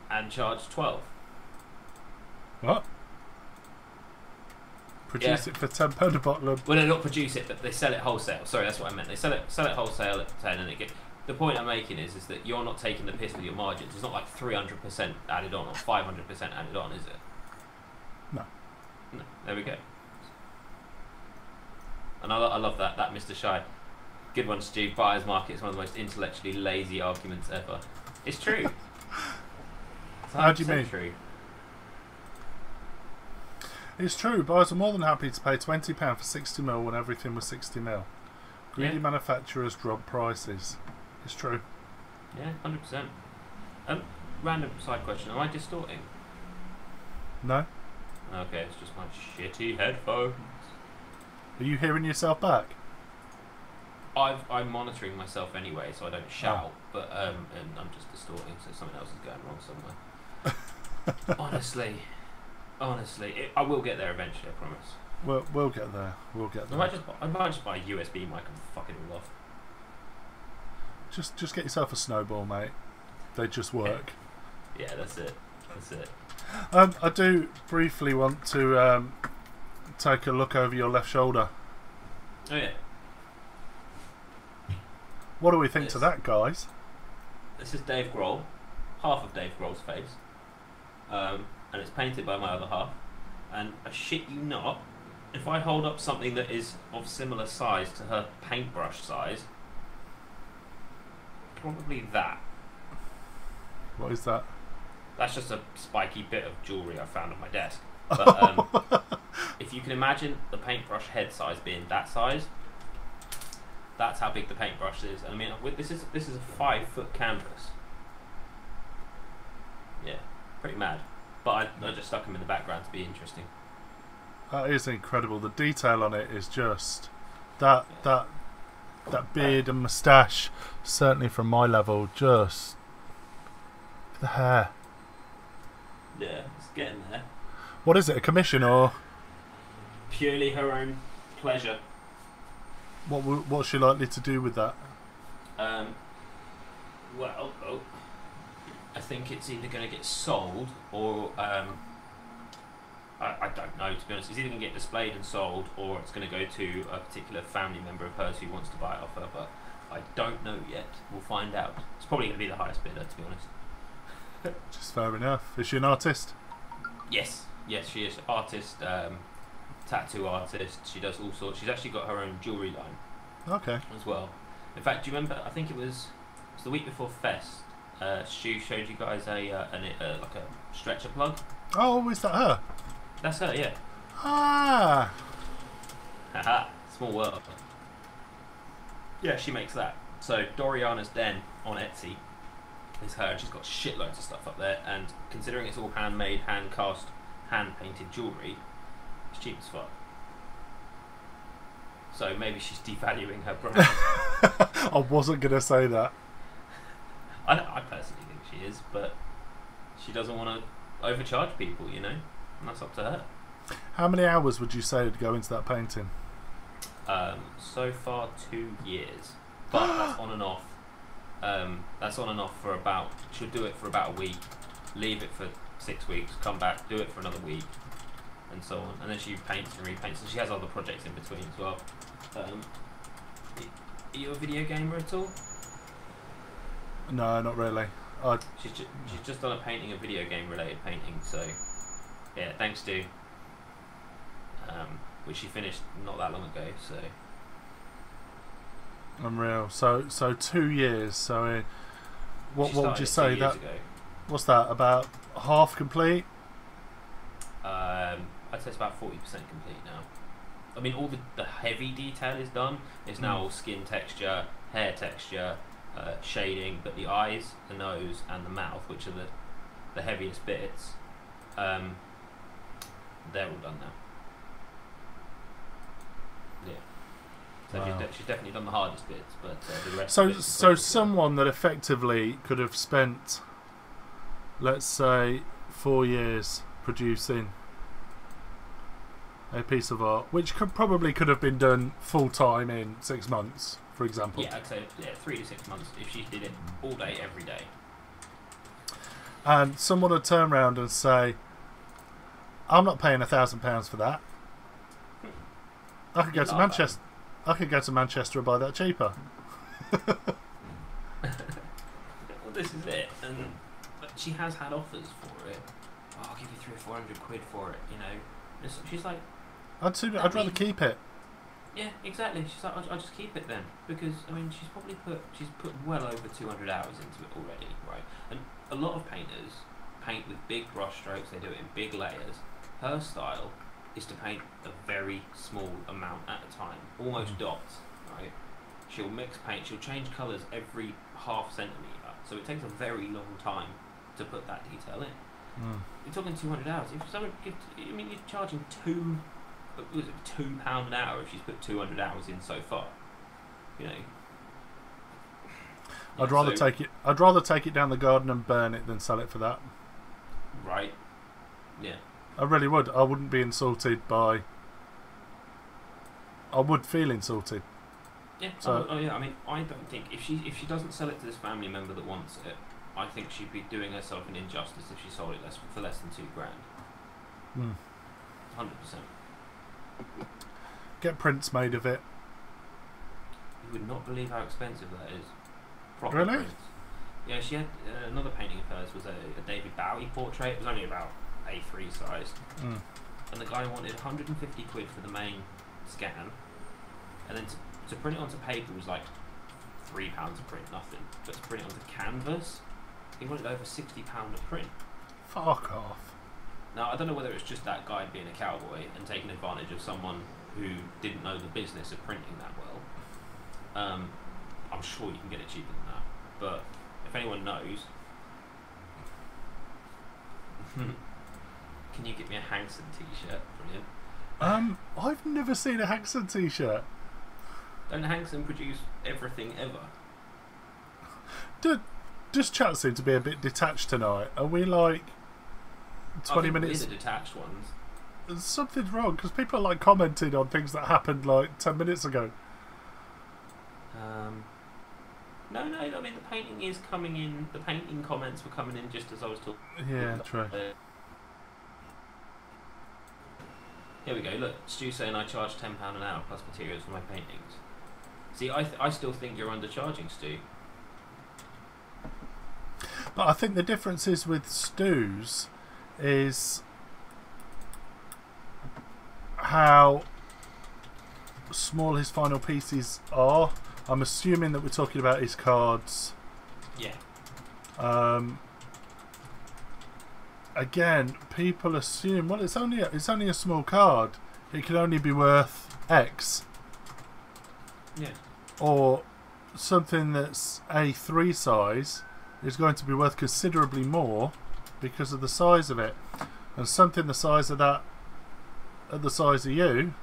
and charge 12. What? Produce it for £10 a bottle. Well, they don't produce it, but they sell it wholesale. Sorry, that's what I meant. They sell it wholesale at 10, and it get. The point I'm making is that you're not taking the piss with your margins. It's not like 300% added on or 500% added on, is it? No. No. There we go. And I love that Mr. Shy. Good one, Stu. Buyer's market is one of the most intellectually lazy arguments ever. It's true. It's How do you 100% mean? True. It's true. Buyers are more than happy to pay £20 for 60ml when everything was 60ml. Greedy Yeah. manufacturers drop prices. It's true. Yeah, 100%. Random side question. Am I distorting? No? Okay, it's just my shitty headphones. Are you hearing yourself back? I'm monitoring myself anyway, so I don't shout. But and I'm just distorting, so something else is going wrong somewhere. Honestly, I will get there eventually. I promise. We'll get there. We'll get I there. might just buy a USB mic and fuck it all off. Just get yourself a snowball, mate. They just work. Yeah, that's it. That's it. I do briefly want to take a look over your left shoulder. Oh yeah. What do we think Yes. to that, guys? This is Dave Grohl, half of Dave Grohl's face, and it's painted by my other half. And I shit you not, if I hold up something that is of similar size to her paintbrush size, probably that. What is that? That's just a spiky bit of jewellery I found on my desk. But if you can imagine the paintbrush head size being that size, that's how big the paintbrush is. And I mean, this is a 5-foot canvas. Yeah, pretty mad. But I just stuck them in the background to be interesting. That is incredible. The detail on it is just that beard and moustache. Certainly from my level, just the hair. Yeah, it's getting there. What is it? A commission or Purely her own pleasure. what's she likely to do with that? Well, I think it's either going to get sold or I don't know, to be honest. It's either going to get displayed and sold, or it's going to go to a particular family member of hers who wants to buy it off her. But I don't know yet. We'll find out. It's probably going to be the highest bidder, to be honest. Just fair enough. Is she an artist? Yes, she is. Artist, tattoo artist. She does all sorts. She's actually got her own jewellery line. Okay. As well. In fact, do you remember? I think it was the week before Fest. Stu showed you guys like a stretcher plug. Oh, is that her? That's her, yeah. Ah. Haha, small world. Yeah, she makes that. So Doriana's Den on Etsy is her, and she's got shitloads of stuff up there. And considering it's all handmade, hand cast, hand painted jewellery, it's cheap as fuck. So maybe she's devaluing her brand. I wasn't gonna say that. I personally think she is, but she doesn't want to overcharge people, you know, and that's up to her. How many hours would you say would go into that painting? So far 2 years, but that's on and off. That's on and off for about. She'll do it for about a week, leave it for 6 weeks, come back, do it for another week, and so on. And then she paints and repaints, and she has other projects in between as well. Are you a video gamer at all? No, not really. She's just done a painting, a video game related painting. So yeah, thanks to which she finished not that long ago. So Unreal. So 2 years. So what would you say that? Ago. What's that? About half complete? I'd say it's about 40% complete now. I mean, all the heavy detail is done. It's now all skin texture, hair texture, shading, but the eyes, the nose, and the mouth, which are the heaviest bits, they're all done now. Yeah. So Wow. she's definitely done the hardest bits, but the rest. So of it is someone that effectively could have spent, let's say, 4 years producing a piece of art, which probably could have been done full time in 6 months, for example. Yeah, I'd say 3 to 6 months if she did it all day, every day. And someone would turn around and say, "I'm not paying £1,000 for that. I could go to Manchester. I could go to Manchester and buy that cheaper." Well, this is it, and but she has had offers for it. Oh, I'll give you £300 or £400 for it, you know. She's like, I'd rather keep it. Yeah, exactly. She's like, I'll just keep it then, because I mean, she's put well over 200 hours into it already, right? And a lot of painters paint with big brush strokes. They do it in big layers. Her style is to paint a very small amount at a time, almost dots, right? She'll mix paint. She'll change colours every half centimetre, so it takes a very long time to put that detail in. You're talking 200 hours. I mean, you're charging was it £2 an hour if she's put 200 hours in so far? You know. I'd rather take it down the garden and burn it than sell it for that. Right. Yeah. I really would. I wouldn't be insulted by. I would feel insulted. Yeah. So, yeah. I mean, I don't think if she doesn't sell it to this family member that wants it, I think she'd be doing herself an injustice if she sold it for less than £2,000. 100%. Get prints made of it. You would not believe how expensive that is. Proper Really? prints. Yeah, she had another painting of hers was a David Bowie portrait. It was only about A3 sized, and the guy wanted 150 quid for the main scan, and then to print it onto paper was like £3 a print, nothing. But to print it onto canvas, he wanted over £60 a print. Fuck off. Now I don't know whether it's just that guy being a cowboy and taking advantage of someone who didn't know the business of printing that well. I'm sure you can get it cheaper than that, but if anyone knows, can you get me a Hankson t-shirt? Brilliant. I've never seen a Hankson t-shirt. Don't Hankson produce everything ever? Does chat seem to be a bit detached tonight? Are we like 20 minutes? We're the detached ones. Something's wrong because people are like commenting on things that happened like 10 minutes ago. No, I mean the painting is coming in. The painting comments were coming in just as I was talking. Yeah, true. Here we go. Look, Stu's saying I charge £10 an hour plus materials for my paintings. See, I still think you're undercharging, Stu. But I think the difference is with Stu's is how small his final pieces are. I'm assuming that we're talking about his cards. Yeah. Again, people assume, well, it's only a small card. It can only be worth X. Yeah. Or something that's A3 size is going to be worth considerably more because of the size of it. And something the size of that, at the size of you,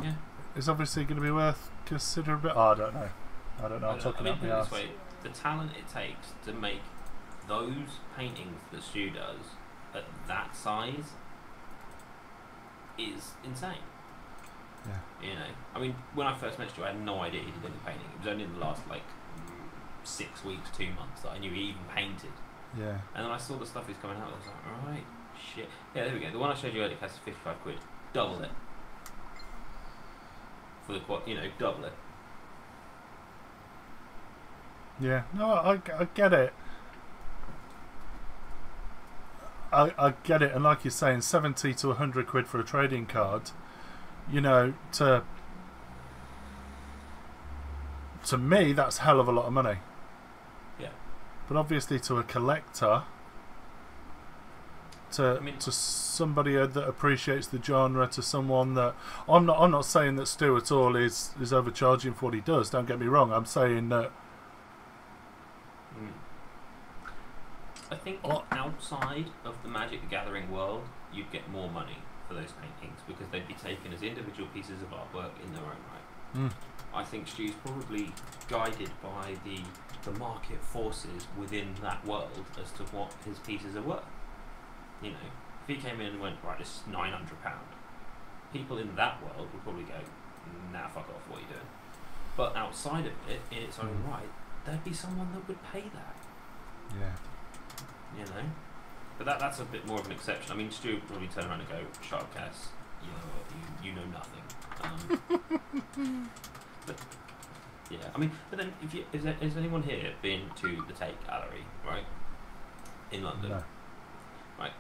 yeah, is obviously going to be worth considerably. Oh, I don't know. I'm talking about the this way, the talent it takes to make those paintings that Stu does at that size is insane. Yeah. You know, I mean, when I first met Stu, I had no idea he did any painting. It was only in the last 6 weeks, 2 months that I knew he even painted. Yeah. And then I saw the stuff he's coming out with. I was like, alright, shit. Yeah, there we go. The one I showed you earlier costs 55 quid. Double it. For the quad, double it. Yeah. No, I get it. I get it. And like you're saying, 70 to 100 quid for a trading card, to me, that's a hell of a lot of money. Yeah. But obviously to a collector, to somebody that appreciates the genre, to someone that I'm not saying that Stu at all is overcharging for what he does. Don't get me wrong. I'm saying that. I think outside of the Magic the Gathering world, you'd get more money for those paintings because they'd be taken as individual pieces of artwork in their own right. I think Stu's probably guided by the market forces within that world as to what his pieces are worth. If he came in and went, right, this is £900, people in that world would probably go, nah, fuck off, what are you doing? But outside of it, in its own right, there'd be someone that would pay that. Yeah. But that's a bit more of an exception. I mean, Stu would probably turn around and go, Sharpcast, you know nothing. But yeah, I mean, but then is anyone here been to the Tate Gallery, right, in London? No. Right,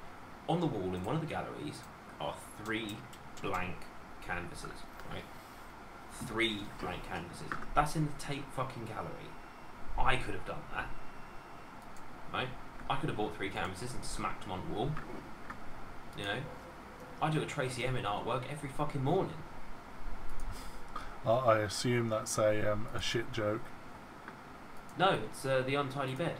on the wall in one of the galleries are 3 blank canvases, right? 3 blank canvases. That's in the tape fucking gallery. I could have done that. Right? I could have bought 3 canvases and smacked them on the wall. You know? I do a Tracy Emin artwork every fucking morning. I assume that's a shit joke. No, it's the untidy bed.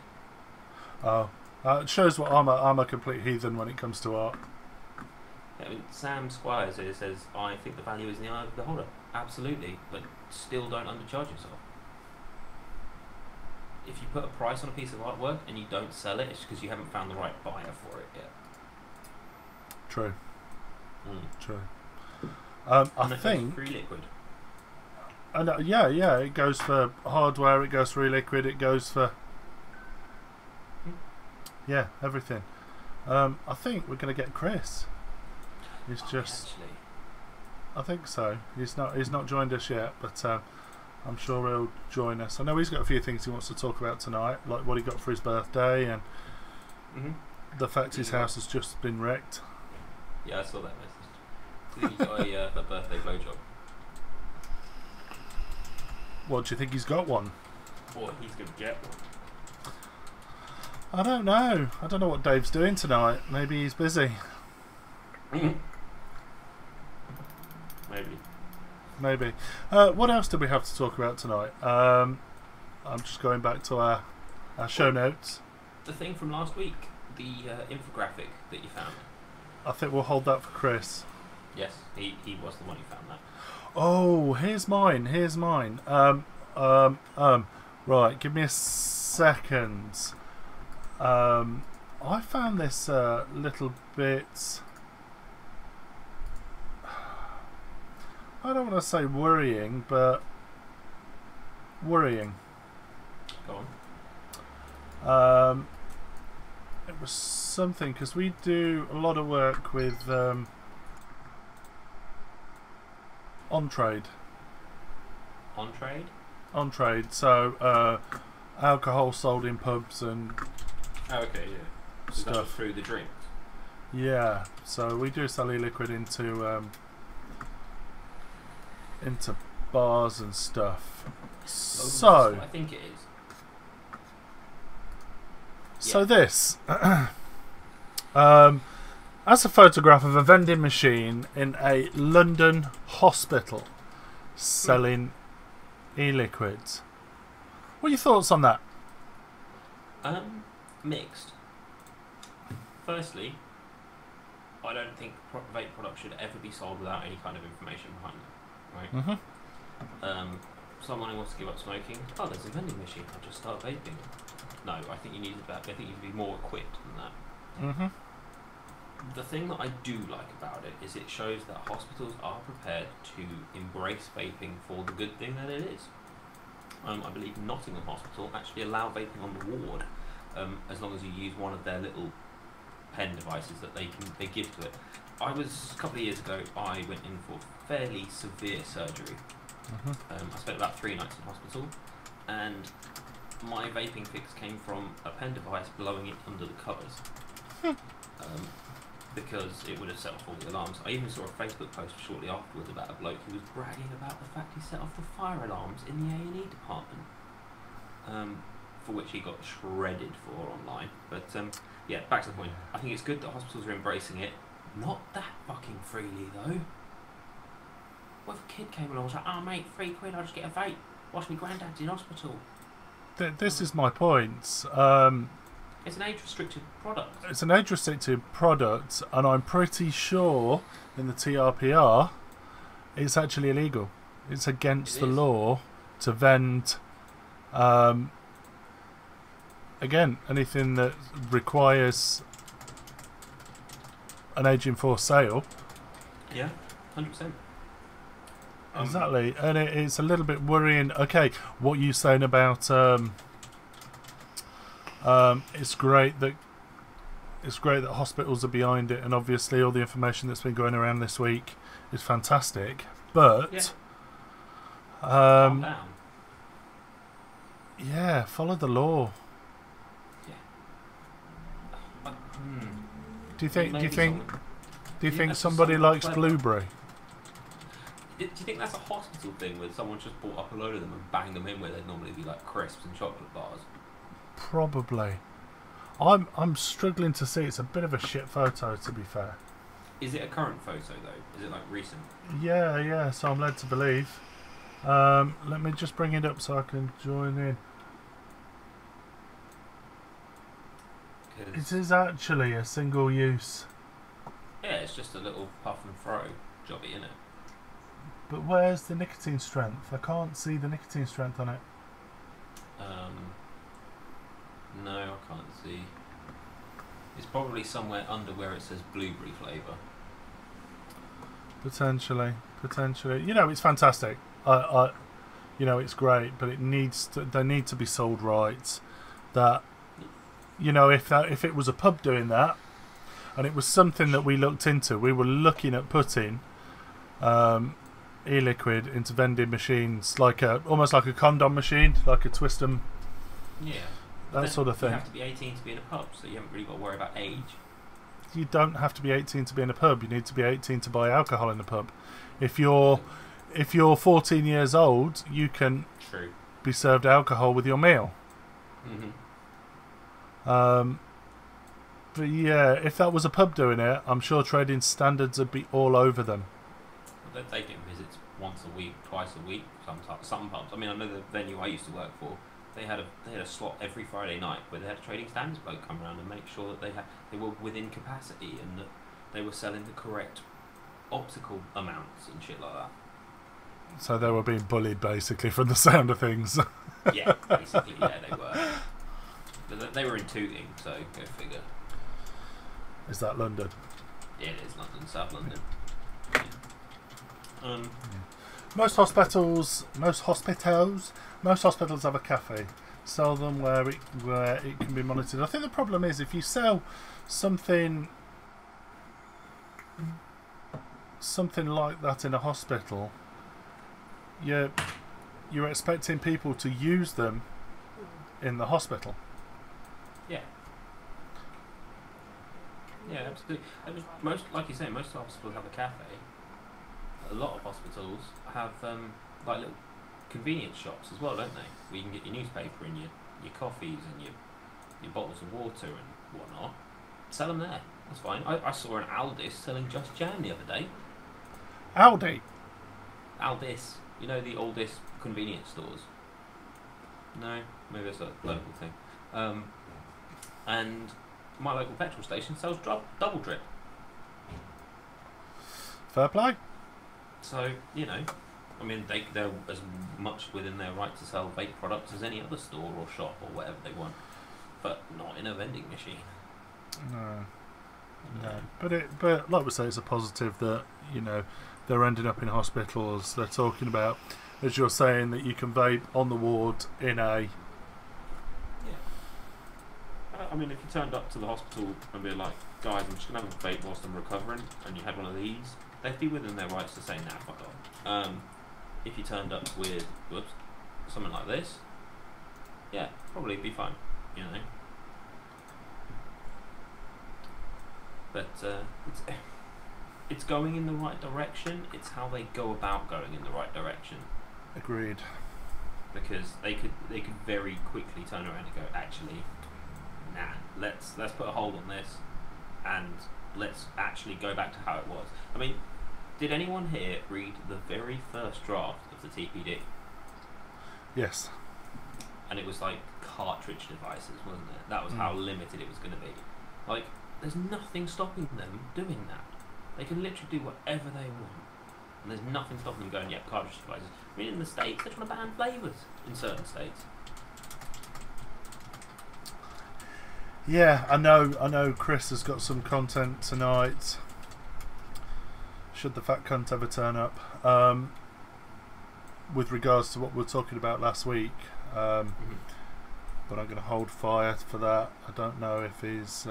Oh. It shows what I'm a complete heathen when it comes to art. I mean, Sam Squires here says, I think the value is in the eye of the beholder. Absolutely, but still don't undercharge yourself. If you put a price on a piece of artwork and you don't sell it, it's because you haven't found the right buyer for it yet. True. True. I think free liquid. Yeah, it goes for hardware, it goes for e-liquid, it goes for everything. I think we're going to get Chris. He's just. Actually. I think so. He's not joined us yet, but I'm sure he'll join us. I know he's got a few things he wants to talk about tonight, like what he got for his birthday and the fact his house has just been wrecked. Yeah, I saw that message. Do you think he got a birthday blowjob? What, do you think he's got one? Or he's going to get one? I don't know. I don't know what Dave's doing tonight. Maybe he's busy. Maybe. What else do we have to talk about tonight? I'm just going back to our show notes. The thing from last week, the infographic that you found. I think we'll hold that for Chris. Yes, he was the one who found that. Oh, here's mine. Right, give me a second. I found this little bit. I don't want to say worrying, but worrying. Go on. It was something because we do a lot of work with on trade. On trade? On trade. So alcohol sold in pubs and okay, yeah. Stuff through the drinks. Yeah. So we do sell e-liquid into bars and stuff. So I think it is. So this, that's a photograph of a vending machine in a London hospital selling e-liquids. What are your thoughts on that? Mixed. Firstly, I don't think vape products should ever be sold without any kind of information behind them. Right? Someone who wants to give up smoking, oh, there's a vending machine, I'll just start vaping. No, I think you need that. I think you need to be more equipped than that. The thing that I do like about it is it shows that hospitals are prepared to embrace vaping for the good thing that it is. I believe Nottingham Hospital actually allow vaping on the ward, as long as you use one of their little pen devices that they give to it. A couple of years ago, I went in for fairly severe surgery. I spent about 3 nights in hospital, and my vaping fix came from a pen device blowing it under the covers. Because it would have set off all the alarms. I even saw a Facebook post shortly afterwards about a bloke who was bragging about the fact he set off the fire alarms in the A&E department, for which he got shredded for online. But yeah, back to the point. I think it's good that hospitals are embracing it. Not that fucking freely though. What if a kid came along and was like, oh mate, £3, I'll just get a vape. Watch me granddad's in hospital. This is my point. It's an age-restricted product. It's an age-restricted product, and I'm pretty sure in the TRPR it's actually illegal. It's against the law to vend, again, anything that requires an age-enforced sale. Yeah, 100%. Exactly, and it's a little bit worrying. Okay, what you saying about it's great that hospitals are behind it, and obviously all the information that's been going around this week is fantastic. But calm down. Yeah, follow the law. Yeah. Do you think somebody likes blueberry? Do you think that's a hospital thing where someone just bought up a load of them and banged them in where they'd normally be like crisps and chocolate bars? Probably. I'm struggling to see. It's a bit of a shit photo, to be fair. Is it a current photo though? Is it like recent? Yeah. So I'm led to believe. Let me just bring it up so I can join in. It is actually a single use. Yeah, it's just a little puff and throw jobby, isn't it? But where's the nicotine strength? I can't see the nicotine strength on it. No, I can't see. It's probably somewhere under where it says blueberry flavour. Potentially. You know, it's fantastic. You know, it's great, but it needs to. They need to be sold right. That, you know, if it was a pub doing that, and it was something that we looked into, we were looking at putting e-liquid into vending machines, like almost like a condom machine, like a twist 'em. Yeah. That sort of thing. You have to be 18 to be in a pub, so you haven't really got to worry about age. You don't have to be 18 to be in a pub. You need to be 18 to buy alcohol in a pub. If you're 14 years old, you can be served alcohol with your meal. But yeah, if that was a pub doing it, I'm sure trading standards would be all over them. They're taking visits once a week, twice a week. Some pubs. I mean, I know the venue I used to work for. They had a slot every Friday night where they had a trading standards bloke come around and make sure that they were within capacity and that they were selling the correct optical amounts and shit like that. So they were being bullied basically from the sound of things. Yeah, basically, yeah, they were. But they were in Tooting, so go figure. Is that London? Yeah, it is London, South London. Yeah. Most hospitals have a cafe. Sell them where it can be monitored. I think the problem is if you sell something like that in a hospital, you're expecting people to use them in the hospital. Yeah. Yeah, absolutely. Like you say, most hospitals have a cafe. A lot of hospitals have like little convenience shops as well, don't they? Where you can get your newspaper and your coffees and your bottles of water and whatnot. Sell them there. That's fine. I saw an Aldis selling Just Jam the other day. Aldi? Aldis. You know the oldest convenience stores? No? Maybe it's a local thing. And my local petrol station sells double drip. Fair play. So, you know, I mean, they're as much within their right to sell vape products as any other store or shop or whatever they want, but not in a vending machine. No. But like we say, it's a positive that, you know, they're ending up in hospitals. They're talking about, as you're saying, that you can vape on the ward in a... Yeah. I mean, if you turned up to the hospital and be like, guys, I'm just going to have a vape whilst I'm recovering, and you had one of these, they'd be within their rights to say, nah, fuck off. If you turned up with, something like this, yeah, probably be fine, you know. But it's going in the right direction. It's how they go about going in the right direction. Agreed. Because they could very quickly turn around and go, actually, nah, let's put a hold on this, and let's actually go back to how it was. I mean, did anyone here read the very first draft of the TPD? Yes. And it was like cartridge devices, wasn't it? That was how limited it was going to be. Like, there's nothing stopping them doing that. They can literally do whatever they want. And there's nothing stopping them going, yep, cartridge devices. I mean, in the States, they're trying to ban flavours in certain states. Yeah, I know Chris has got some content tonight. Should the fat cunt ever turn up. With regards to what we were talking about last week. But I'm going to hold fire for that. I don't know if he's...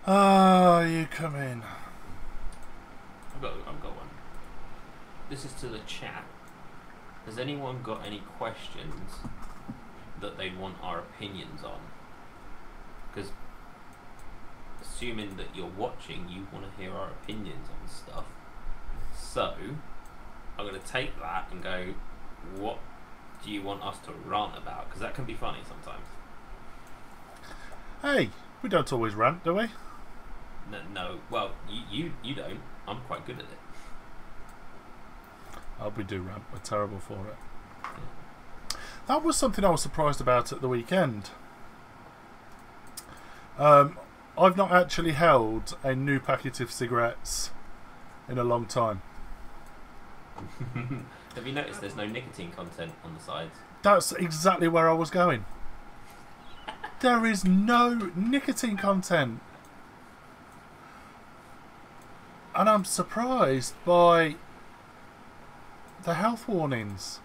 you come in. I've got one. This is to the chat. Has anyone got any questions that they want our opinions on? Because assuming that you're watching, you want to hear our opinions on stuff. So I'm going to take that and go, what do you want us to rant about? Because that can be funny sometimes. Hey, we don't always rant, do we? No. Well, you don't. I'm quite good at it. Oh, we do rant. We're terrible for it. That was something I was surprised about at the weekend. I've not actually held a new packet of cigarettes in a long time. Have you noticed there's no nicotine content on the sides? That's exactly where I was going. There is no nicotine content. And I'm surprised by the health warnings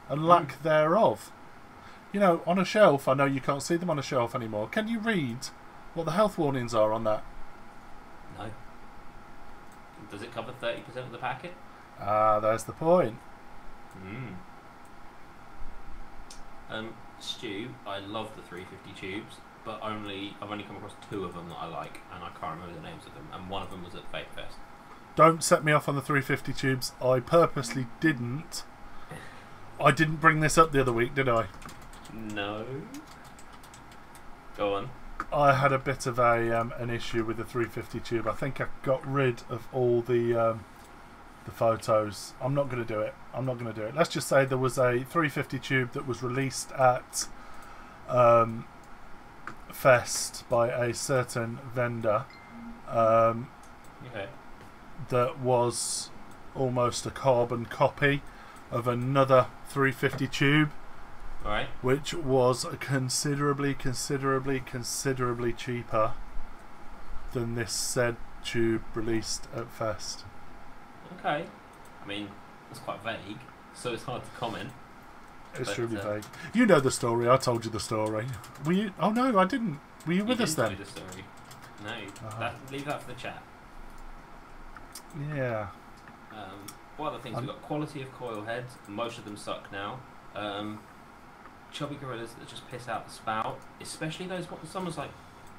and lack thereof. You know, on a shelf, I know you can't see them on a shelf anymore. Can you read what the health warnings are on that? No. Does it cover 30% of the packet? Ah, there's the point. Stu, I love the 350 tubes, but I've only come across 2 of them that I like, and I can't remember the names of them, and one of them was at Vape Fest. Don't set me off on the 350 tubes. I purposely didn't. I didn't bring this up the other week, did I? No. Go on. I had a bit of an issue with the 350 tube. I think I got rid of all the photos. I'm not going to do it. Let's just say there was a 350 tube that was released at Fest by a certain vendor. Okay. That was almost a carbon copy of another 350 tube. Alright. Which was considerably cheaper than this said tube released at Fest. Okay. I mean, it's quite vague, so it's hard to comment. Extremely vague. You know the story. I told you the story. Were you? Oh no, I didn't. Were you with us then? Know the story. No. Leave that for the chat. Yeah. What other things? We've got quality of coil heads. Most of them suck now. Chubby gorillas that just piss out the spout. Especially those bottles. Someone's like,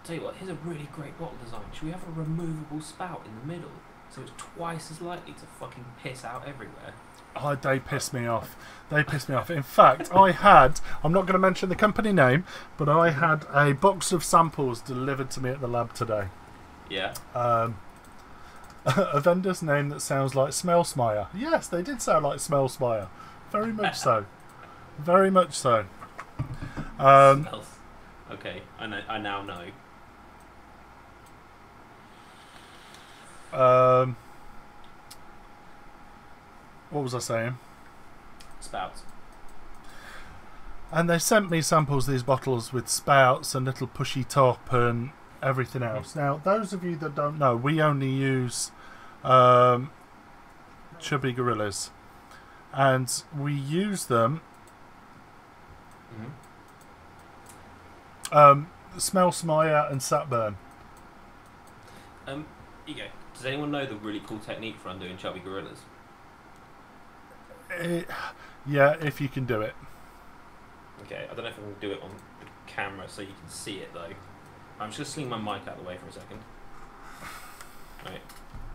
tell you what, here's a really great bottle design. Should we have a removable spout in the middle? So it's twice as likely to fucking piss out everywhere. Oh, they piss me off. In fact, I'm not going to mention the company name, but I had a box of samples delivered to me at the lab today. Yeah. A vendor's name that sounds like Smell Smire. Yes, they did sound like Smell Smire. Very much so. Very much so. Smells. Okay, I now know. What was I saying? Spouts. And they sent me samples of these bottles with spouts and little pushy top and everything else. Now, those of you that don't know, we only use chubby gorillas, and we use them. Smell Smire and Satburn. Here you go. Does anyone know the really cool technique for undoing chubby gorillas? Yeah, if you can do it. Okay, I don't know if I can do it on the camera so you can see it though. I'm just going to sling my mic out of the way for a second. Right,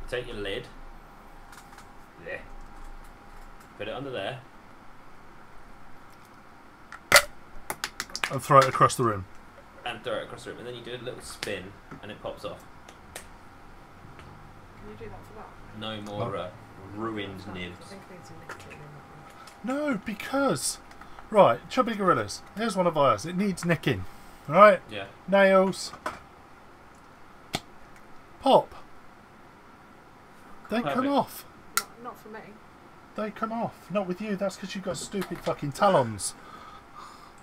take your lid. There. Put it under there. And throw it across the room. And throw it across the room. And then you do a little spin and it pops off. Can you do that for that? No more ruined nibs. I think I need some nicotine in that one. No, because... Right, chubby gorillas. Here's one of ours. It needs nicking. Right? Yeah. Nails. Pop. They Perfect. come off. Not for me. They come off. Not with you. That's because you've got stupid fucking talons.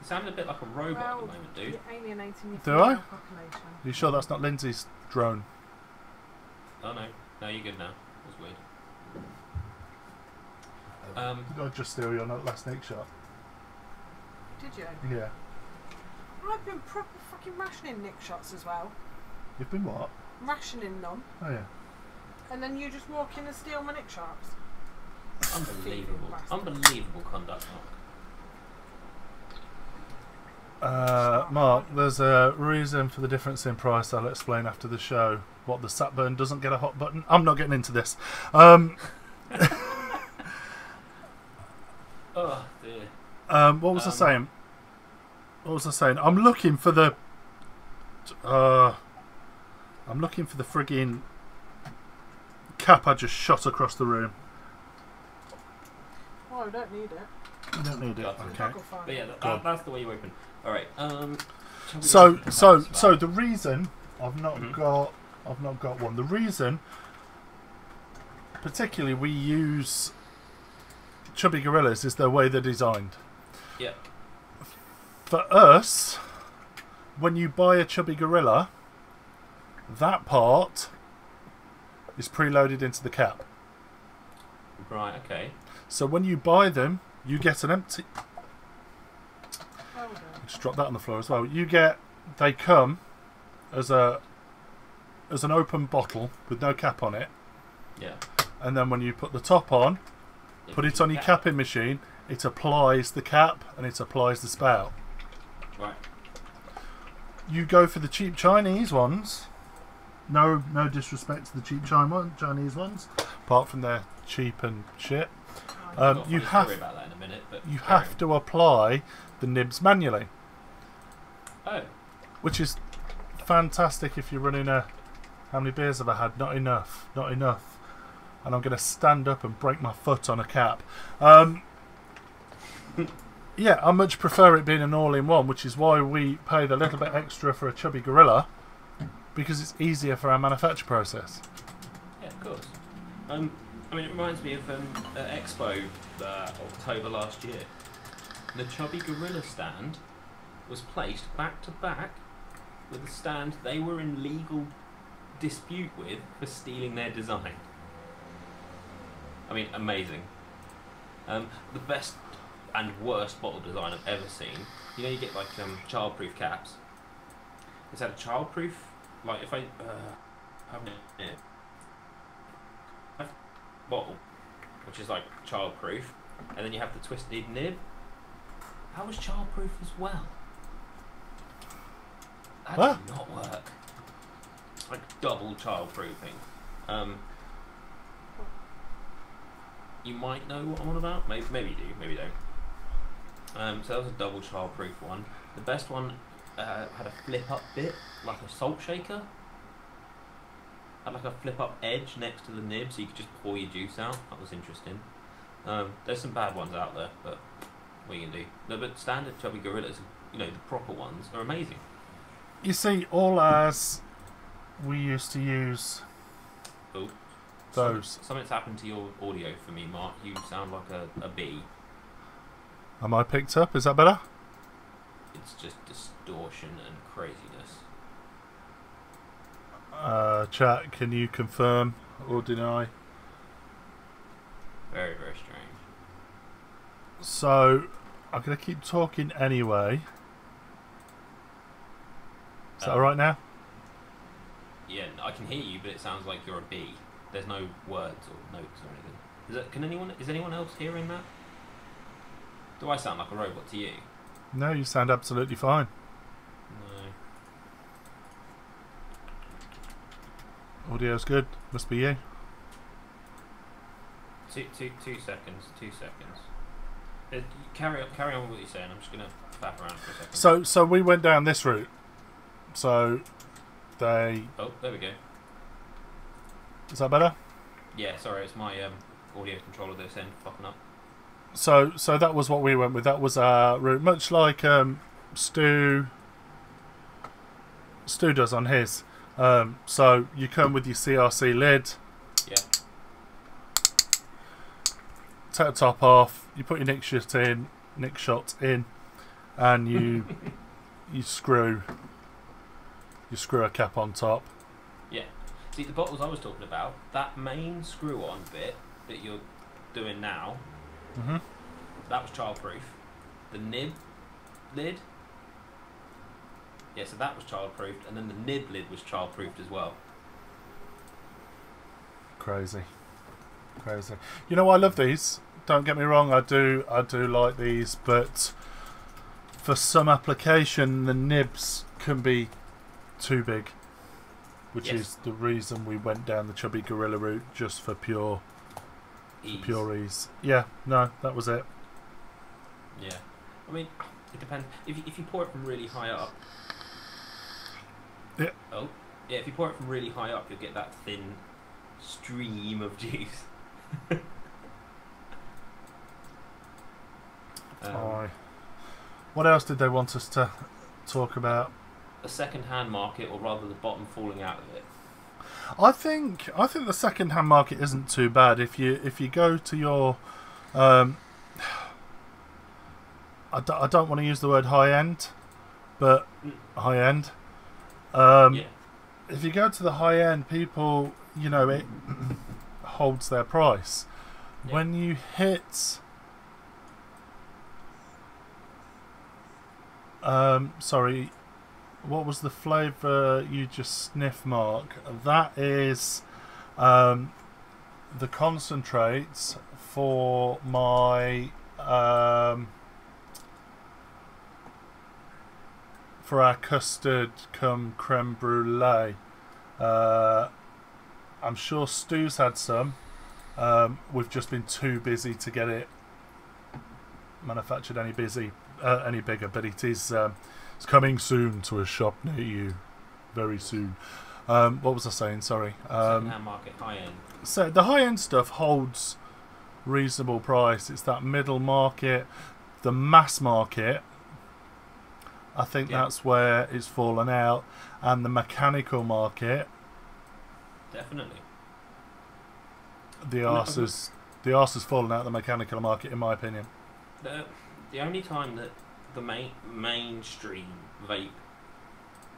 You sound a bit like a robot at the moment, dude. You're alienating your Do I? female population. You sure that's not Lindsay's drone? Oh no. No, you're good now. That was weird. Did I just steal your last Nick shot? Did you? Yeah. I've been proper fucking rationing Nick shots as well. You've been what? Rationing them. Oh yeah. And then you just walk in and steal my Nick shots. Unbelievable. Unbelievable conduct, Mark. Mark, there's a reason for the difference in price. I'll explain after the show. What, the Satburn doesn't get a hot button? I'm not getting into this. Oh dear. What was I saying? What was I saying? I'm looking for the frigging cap I just shot across the room. Oh, I don't need it. You don't need it. Got it. Okay. But yeah, that's the way you open. All right. So the reason I've not Mhm. got one. The reason, particularly, we use chubby gorillas is the way they're designed. Yeah. For us, when you buy a chubby gorilla, that part is preloaded into the cap. Right. Okay. So when you buy them, you get an empty. Hold on. Just drop that on the floor as well. They come as an open bottle with no cap on it, Yeah. and then when you put the top on, put it on your capping machine. It applies the cap and it applies the spout. Right. You go for the cheap Chinese ones. No disrespect to the cheap Chinese ones, apart from they're cheap and shit. I've got a You funny have story about that in a minute, but you have to apply the nibs manually, Oh. which is fantastic if you're running a. How many beers have I had? Not enough. Not enough. And I'm going to stand up and break my foot on a cap. Yeah, I much prefer it being an all-in-one, which is why we pay the little bit extra for a chubby gorilla, because it's easier for our manufacture process. Yeah, of course. I mean, it reminds me of Expo October last year. The chubby gorilla stand was placed back to back with a stand they were in legal dispute with for stealing their design. I mean, amazing. The best and worst bottle design I've ever seen. You know, you get like childproof caps. Is that a childproof? Like if I have it bottle, which is like childproof, and then you have the twisted nib. That was childproof as well. That What? did not work. It's like double childproofing. You might know what I'm on about. Maybe you do. Maybe you don't. So that was a double childproof one. The best one had a flip up bit, like a salt shaker. Had like a flip up edge next to the nib, so you could just pour your juice out. That was interesting. There's some bad ones out there, but what are you gonna do? No, but standard chubby gorillas, you know, the proper ones, are amazing. You see, all as we used to use Oh, those. Something's happened to your audio for me, Mark. You sound like a bee. Am I picked up? Is that better? It's just distortion and craziness. Chat, can you confirm or deny? Very, very strange. So, I'm going to keep talking anyway. Is that alright now? Yeah, I can hear you, but it sounds like you're a bee. There's no words or notes or anything. Is anyone else hearing that? Do I sound like a robot to you? No, you sound absolutely fine. No. Audio's good. Must be you. Two seconds. 2 seconds. Carry on with what you're saying. I'm just gonna faff around for a second. So we went down this route. So they. Oh, there we go. Is that better? Yeah, sorry, it's my audio controller this end fucking up. So that was what we went with. That was our route, much like Stu does on his. So you come with your CRC lid. Yeah. Take the top off. You put your nick shot in, and you you screw a cap on top. Yeah. See, the bottles I was talking about, that main screw-on bit that you're doing now, that was childproof. The nib lid, yeah, so that was childproofed, and then the nib lid was childproofed as well. Crazy. You know, I love these. Don't get me wrong, I do like these, but for some application, the nibs can be too big, which Yes. is the reason we went down the chubby gorilla route, just for pure Ease. Pure ease. Yeah, no, that was it. Yeah. I mean, it depends. If you pour it from really high up. Yeah. Oh. Yeah, if you pour it from really high up, you'll get that thin stream of juice. Aye. What else did they want us to talk about? A second-hand market, or rather the bottom falling out of it. I think the second-hand market isn't too bad. If you go to your, I don't want to use the word high end, but high end. Yeah. If you go to the high end, people, it holds their price. Yeah. When you hit, sorry. What was the flavour you just sniffed, Mark? That is the concentrates for my for our custard cum creme brulee. I'm sure Stu's had some. We've just been too busy to get it manufactured any bigger, but it is. It's coming soon to a shop near you, very soon. What was I saying? Sorry. Second-hand market, high end. So the high end stuff holds reasonable price. It's that middle market, the mass market. I think that's where it's fallen out, and the mechanical market. Definitely. The arse has fallen out of the mechanical market, in my opinion. The only time that the mainstream vape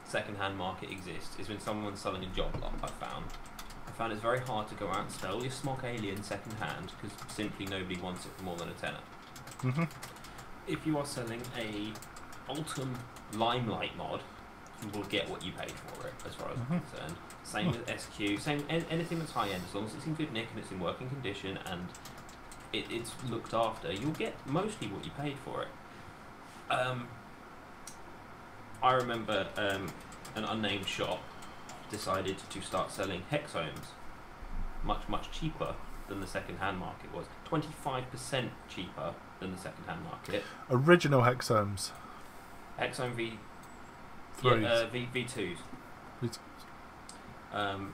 second-hand market exists is when someone's selling a job lot. I found it's very hard to go out and sell your Smock Alien second-hand because simply nobody wants it for more than a tenner. Mm-hmm. If you are selling a Ultim Limelight mod, you will get what you paid for it, as far as I'm concerned. Same with SQ, anything that's high-end, as long as it's in good nick and it's in working condition and it's looked after, you'll get mostly what you paid for it. I remember an unnamed shop decided to start selling hexomes much cheaper than the second-hand market was. 25% cheaper than the second-hand market. Original hexomes. Hexome V... V2s. Hexome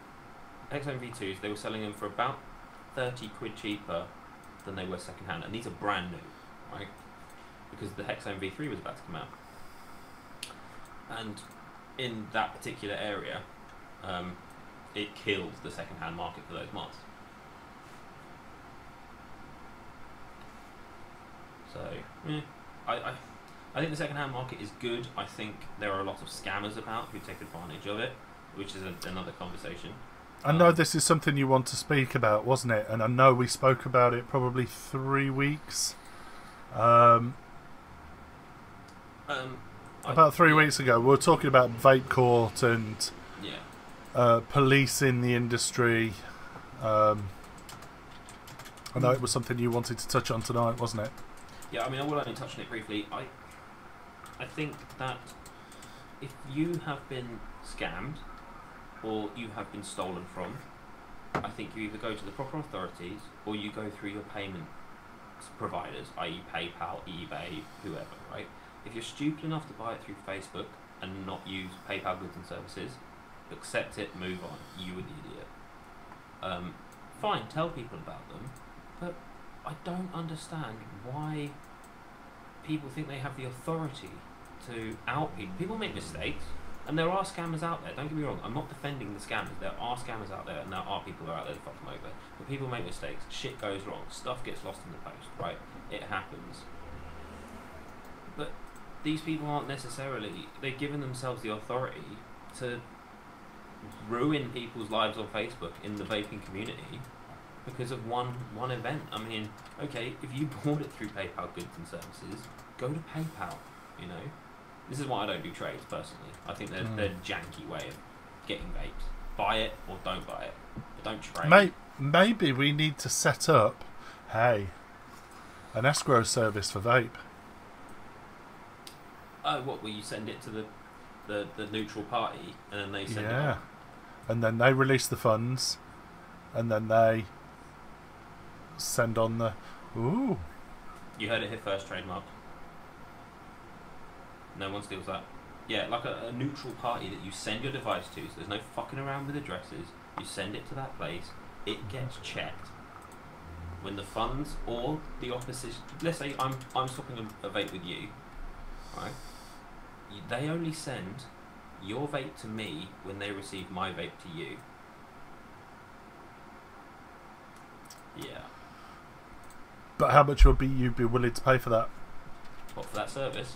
V2s, they were selling them for about 30 quid cheaper than they were second-hand. And these are brand new, right? Because the Hexome V3 was about to come out. And in that particular area, it killed the second-hand market for those mods. So, I think the second-hand market is good. I think there are a lot of scammers about who take advantage of it, which is another conversation. I know this is something you want to speak about, wasn't it? And I know we spoke about it probably 3 weeks. About 3 weeks ago, we were talking about vape court and police in the industry. I know it was something you wanted to touch on tonight, wasn't it? Yeah, I mean, I will only touch on it briefly. I think that if you have been scammed or you have been stolen from, I think you either go to the proper authorities or you go through your payment providers, i.e. PayPal, eBay, whoever, right? If you're stupid enough to buy it through Facebook and not use PayPal goods and services, accept it, move on. You were the idiot. Fine, tell people about them, but I don't understand why people think they have the authority to out people. People make mistakes, and there are scammers out there. Don't get me wrong, I'm not defending the scammers. There are scammers out there, and there are people who are out there to fuck them over. But people make mistakes, shit goes wrong, stuff gets lost in the post, right? It happens. But these people aren't necessarily, they've given themselves the authority to ruin people's lives on Facebook in the vaping community because of one event. I mean, okay, if you bought it through PayPal goods and services, go to PayPal, you know. This is why I don't do trades, personally. I think they're a janky way of getting vapes. Buy it or don't buy it. But don't trade. Maybe we need to set up, an escrow service for vape. Oh, what, will you send it to the neutral party and then they send it on? And then they release the funds and then they send on the... Ooh. You heard it here first, trademark. No one steals that. Yeah, like a neutral party that you send your device to, so there's no fucking around with addresses. You send it to that place, it gets checked. When the funds or the opposition... Let's say I'm swapping a vape with you, right? They only send your vape to me when they receive my vape to you. Yeah. But how much would you be willing to pay for that? What, for that service?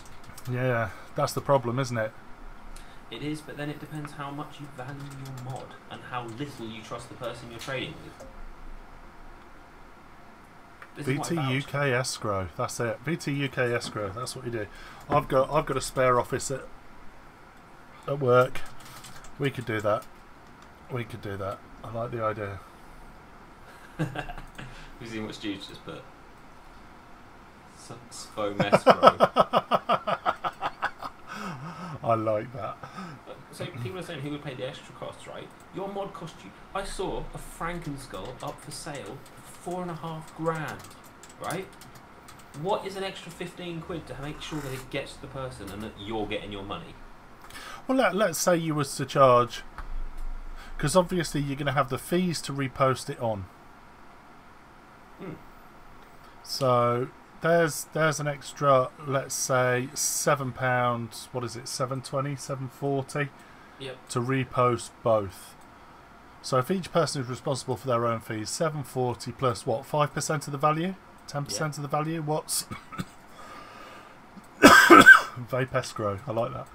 Yeah, that's the problem, isn't it? It is, but then it depends how much you value your mod and how little you trust the person you're trading with. VT UK escrow, that's it. VT UK escrow, that's what you do. I've got a spare office at work. We could do that. We could do that. I like the idea. You've seen what Stu's just put? Foam escrow. I like that. So people are saying who would pay the extra costs, right? Your mod cost you... I saw a Frankenskull up for sale for $4,500, right? What is an extra 15 quid to make sure that it gets to the person and that you're getting your money? Well, let's say you was to charge... Because obviously you're going to have the fees to repost it on. So... There's an extra, let's say, £7. What is it? £7.20, £7.40. Yep. To repost both. So if each person is responsible for their own fees, £7.40 plus what? 5% of the value, 10% of the value. What's Vape escrow? I like that.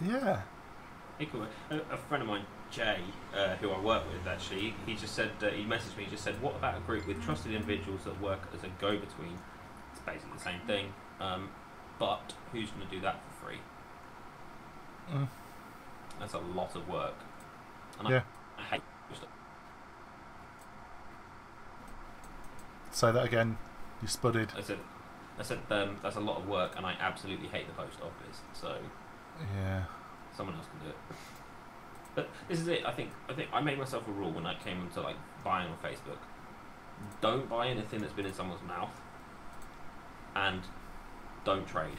Yeah. A friend of mine, Jay, who I work with, actually, he just said, he messaged me, he just said, what about a group with trusted individuals that work as a go-between? It's basically the same thing, but who's going to do that for free? That's a lot of work. And yeah. I hate it. Say that again. You sputtered. I said that's a lot of work, and I absolutely hate the post office, so yeah, someone else can do it. But this is it. I think I made myself a rule when I came into like buying on Facebook. Don't buy anything that's been in someone's mouth, and don't trade.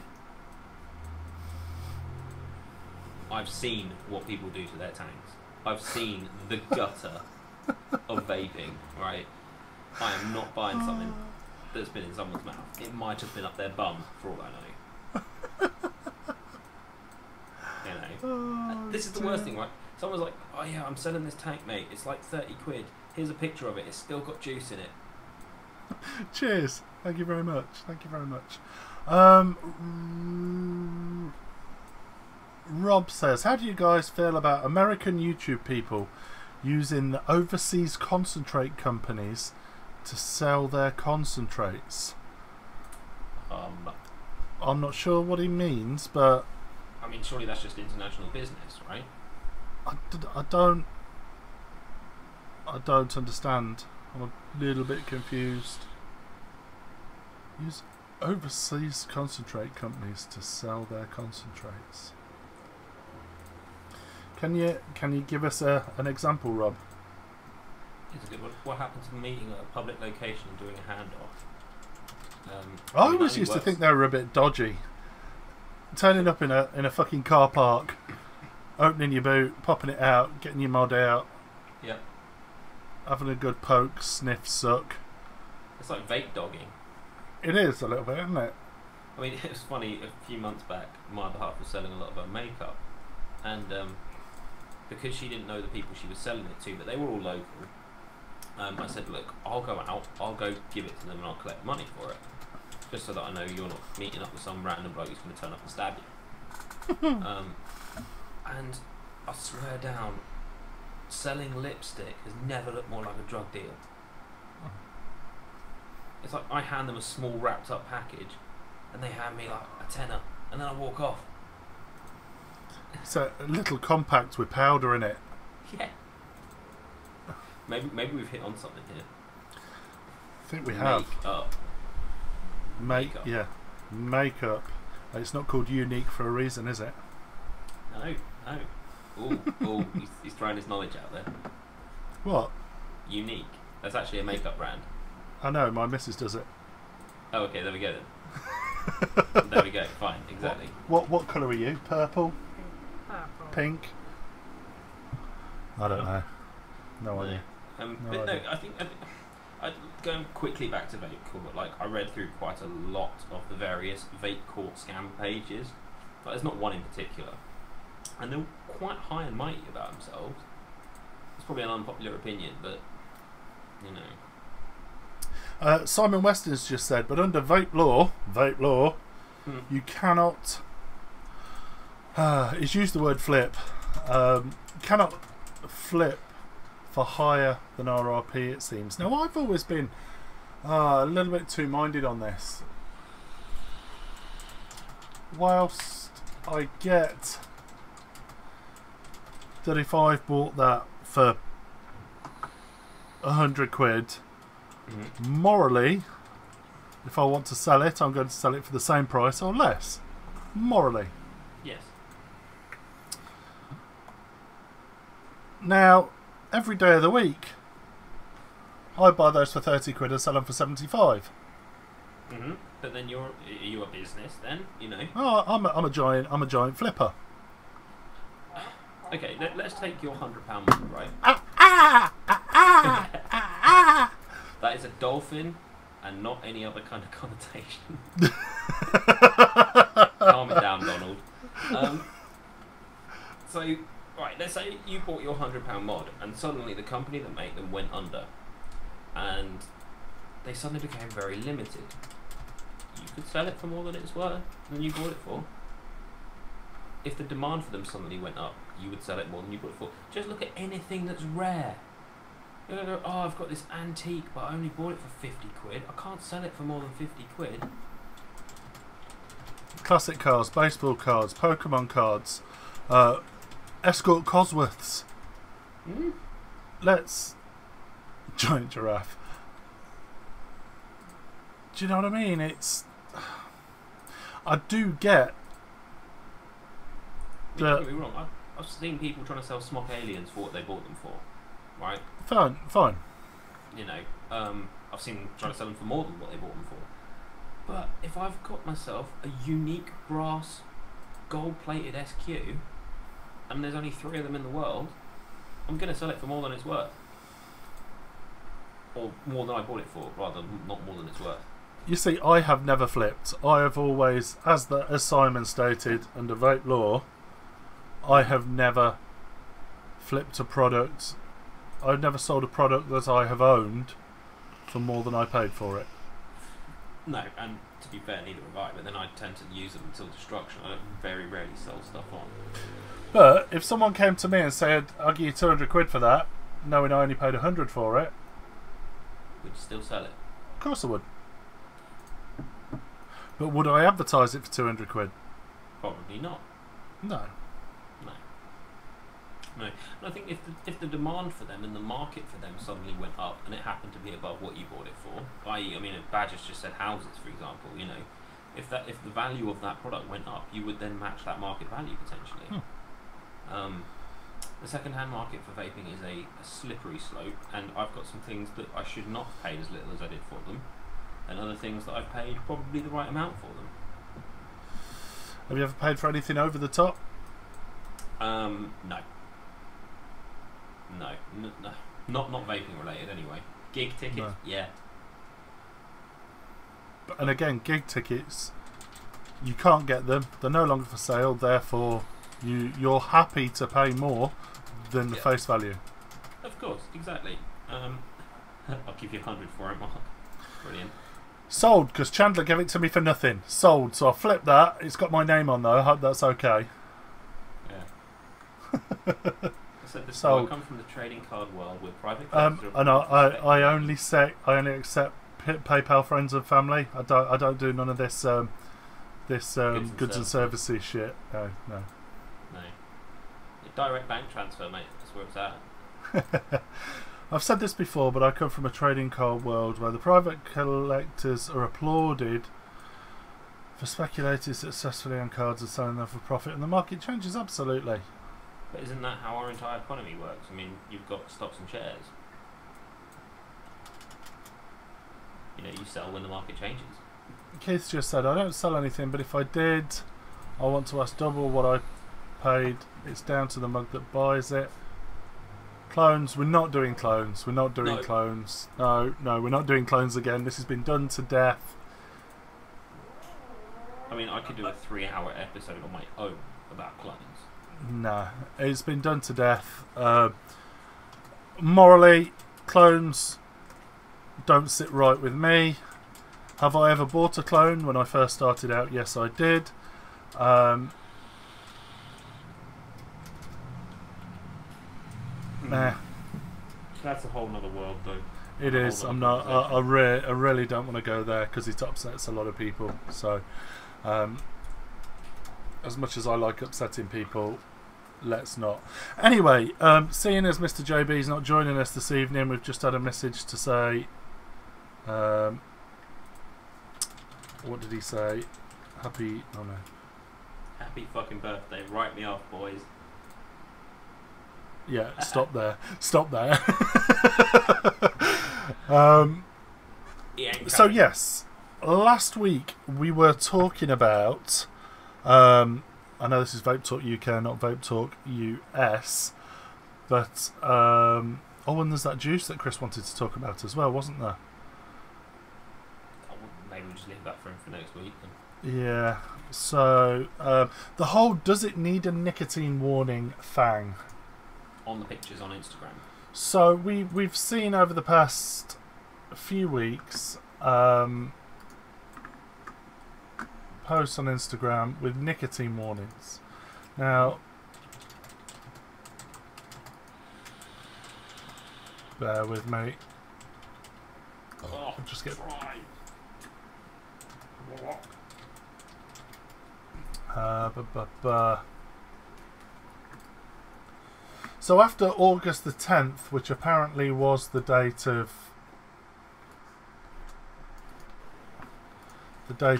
I've seen what people do to their tanks. I've seen the gutter of vaping. Right, I am not buying something that's been in someone's mouth. It might have been up their bum, for all I know. You know, this is the worst thing, right? Someone's like, oh yeah, I'm selling this tank, mate. It's like 30 quid. Here's a picture of it. It's still got juice in it. Cheers. Thank you very much. Thank you very much. Rob says, how do you guys feel about American YouTube people using the overseas concentrate companies to sell their concentrates? I'm not sure what he means, but... I mean, surely that's just international business, right? I don't understand. I'm a little bit confused. Use overseas concentrate companies to sell their concentrates. Can you give us an example, Rob? It's a good one. What happened to meeting at a public location and doing a handoff? I always used to think they were a bit dodgy. Turning up in a fucking car park, opening your boot, popping it out, getting your mod out. Yep. Having a good poke, sniff, suck. It's like vape dogging. It is a little bit, isn't it? I mean, it was funny, a few months back, my other half was selling a lot of her makeup. And because she didn't know the people she was selling it to, but they were all local, I said, look, I'll go out, I'll go give it to them and I'll collect money for it. Just so that I know you're not meeting up with some random bloke who's going to turn up and stab you. And I swear down, selling lipstick has never looked more like a drug deal. It's like I hand them a small wrapped up package and they hand me like a tenner and then I walk off. It's a little compact with powder in it. Yeah. Maybe we've hit on something here. I think we have. Makeup. Yeah. Makeup. It's not called unique for a reason, is it? No. Ooh, he's throwing his knowledge out there. What? Unique. That's actually a makeup brand. I know, my missus does it. Oh, okay, there we go then. There we go, fine, exactly. What colour are you? Purple? Purple. Pink? I don't know. No No. idea. But no, I think going quickly back to Vape Court, like I read through quite a lot of the various Vape Court scam pages. But there's not one in particular, and they're quite high and mighty about themselves. It's probably an unpopular opinion, but you know. Simon Weston's just said, but under vape law, you cannot. He's used the word flip. Cannot flip for higher than RRP, it seems. Now, I've always been a little bit two-minded on this. Whilst I get that if I've bought that for 100 quid, morally, if I want to sell it, I'm going to sell it for the same price or less. Morally. Yes. Now, every day of the week, I buy those for 30 quid and sell them for 75. But then are you a business then? You know. Oh, I'm a giant flipper. Okay, let's take your £100 one, right? That is a dolphin and not any other kind of connotation. Calm it down, Donald. So, right, let's say you bought your £100 mod and suddenly the company that made them went under and they suddenly became very limited. You could sell it for more than it's worth, than you bought it for. If the demand for them suddenly went up, you would sell it more than you bought it for. Just look at anything that's rare. You're going to go, oh, I've got this antique, but I only bought it for 50 quid. I can't sell it for more than 50 quid. Classic cards, baseball cards, Pokemon cards, Escort Cosworths. Let's... Giant giraffe. Do you know what I mean? It's... I do get... Don't get me wrong, I've seen people trying to sell smock aliens for what they bought them for, right? Fine. You know, I've seen them trying to sell them for more than what they bought them for. But if I've got myself a unique brass gold-plated SQ, and there's only 3 of them in the world, I'm going to sell it for more than it's worth. Or more than I bought it for, rather than not more than it's worth. You see, I have never flipped. I have always, as Simon stated, under vape law, I have never flipped a product. I've never sold a product that I have owned for more than I paid for it. No, and to be fair, neither have I, but then I tend to use them until destruction. I don't very rarely sell stuff on. But if someone came to me and said, I'll give you 200 quid for that, knowing I only paid 100 for it, would you still sell it? Of course I would. But would I advertise it for 200 quid? Probably not. No. No. And I think if the demand for them and the market for them suddenly went up and it happened to be above what you bought it for, i.e., I mean, if Badger's just said houses, for example, you know, if the value of that product went up, you would then match that market value potentially. The second-hand market for vaping is a slippery slope, and I've got some things that I should not have paid as little as I did for them, and other things that I've paid probably the right amount for them. Have you ever paid for anything over the top? No. Not vaping related anyway. Gig tickets, No. yeah. And again, gig tickets, you can't get them. They're no longer for sale, therefore you're happy to pay more than the face value. Of course, exactly. I'll give you 100 for it, Mark. Brilliant. Sold, because Chandler gave it to me for nothing. Sold, so I flipped that. It's got my name on though. I hope that's okay. Yeah. So this Sold. I come from the trading card world with private and I only accept PayPal friends and family. I don't do none of this goods and services shit. No. Direct bank transfer, mate. That's where it's at. I've said this before, but I come from a trading card world where the private collectors are applauded for speculating successfully on cards and selling them for profit, and the market changes absolutely. But isn't that how our entire economy works? I mean, you've got stocks and shares. you know, you sell when the market changes. Keith just said, I don't sell anything, but if I did, I want to ask double what I paid. It's down to the mug that buys it. Clones, we're not doing clones. We're not doing clones. No, we're not doing clones again. This has been done to death. I mean, I could do a 3-hour episode on my own about clones. Nah, it's been done to death. Morally, clones don't sit right with me. Have I ever bought a clone when I first started out? Yes, I did. Nah. That's a whole nother world, though. It is. I'm not. I really don't want to go there because it upsets a lot of people. So, as much as I like upsetting people, let's not. Anyway, seeing as Mr. JB is not joining us this evening, we've just had a message to say. What did he say? Happy. Oh no. Happy fucking birthday! Write me off, boys. Yeah, stop there. Stop there. So yes, last week we were talking about. I know this is Vape Talk UK, not Vape Talk US, but and there's that juice that Chris wanted to talk about as well, wasn't there? Maybe we'll just leave that for him for next week. Yeah. So the whole "does it need a nicotine warning" thing. On the pictures on Instagram. So we've seen over the past few weeks posts on Instagram with nicotine warnings. Now, bear with me. Oh, just get. So after August the 10th, which apparently was the date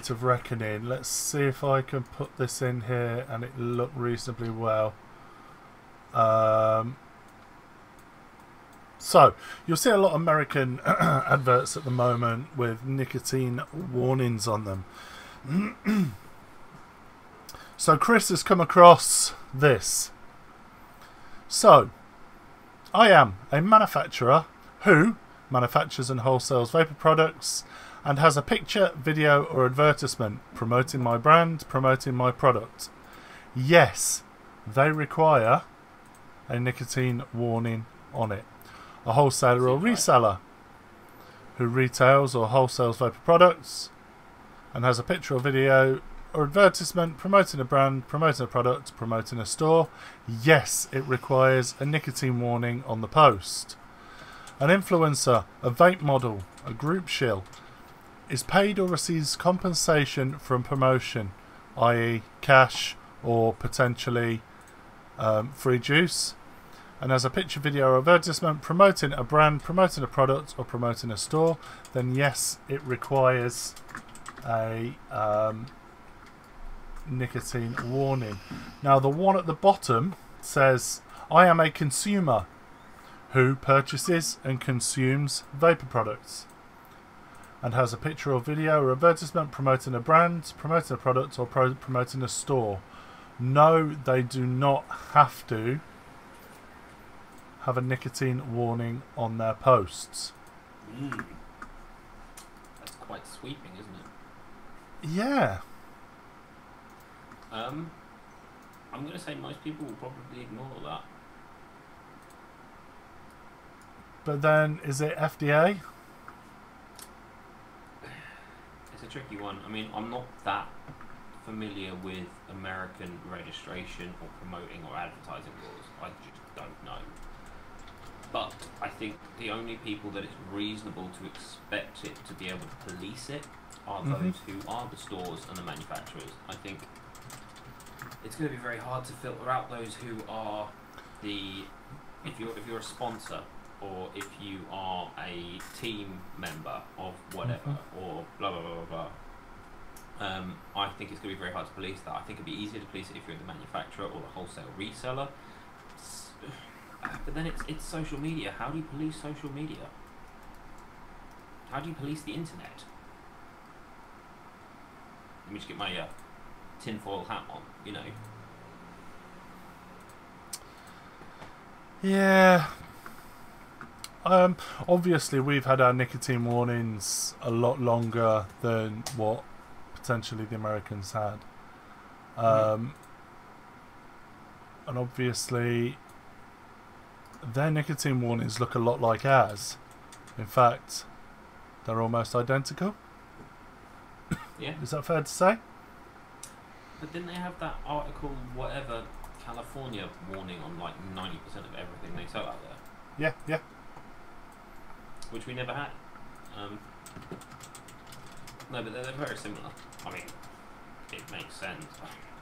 of reckoning, let's see if I can put this in here and it look reasonably well. So you'll see a lot of American adverts at the moment with nicotine warnings on them. So Chris has come across this. So, I am a manufacturer who manufactures and wholesales vapor products and has a picture, video or advertisement promoting my brand, promoting my product. Yes, they require a nicotine warning on it. A wholesaler or reseller who retails or wholesales vapor products and has a picture or video or advertisement promoting a brand, promoting a product, promoting a store. Yes, it requires a nicotine warning on the post. An influencer, a vape model, a group shill is paid or receives compensation from promotion, i.e. cash or potentially free juice, and has a picture, video or advertisement promoting a brand, promoting a product or promoting a store, then yes, it requires a nicotine warning. Now the one at the bottom says, I am a consumer who purchases and consumes vapor products and has a picture or video or advertisement promoting a brand, promoting a product or promoting a store. No, they do not have to have a nicotine warning on their posts. That's quite sweeping, isn't it? Yeah. I'm going to say most people will probably ignore that. But then, is it FDA? It's a tricky one. I mean, I'm not that familiar with American registration or promoting or advertising laws. I just don't know. But I think the only people that it's reasonable to expect it to be able to police it are those who are the stores and the manufacturers. I think it's going to be very hard to filter out those who are if you're a sponsor or if you are a team member of whatever or blah blah blah blah blah. I think it's going to be very hard to police that. I think it'd be easier to police it if you're the manufacturer or the wholesale reseller. But then it's social media. How do you police social media? How do you police the internet? Let me just get my tinfoil hat on, you know. Yeah. Obviously, we've had our nicotine warnings a lot longer than what potentially the Americans had. And obviously, their nicotine warnings look a lot like ours. In fact, they're almost identical. Yeah. Is that fair to say? But didn't they have that article, whatever, California warning on like 90% of everything they sell out there? Yeah, yeah. Which we never had. No, but they're very similar. I mean, it makes sense.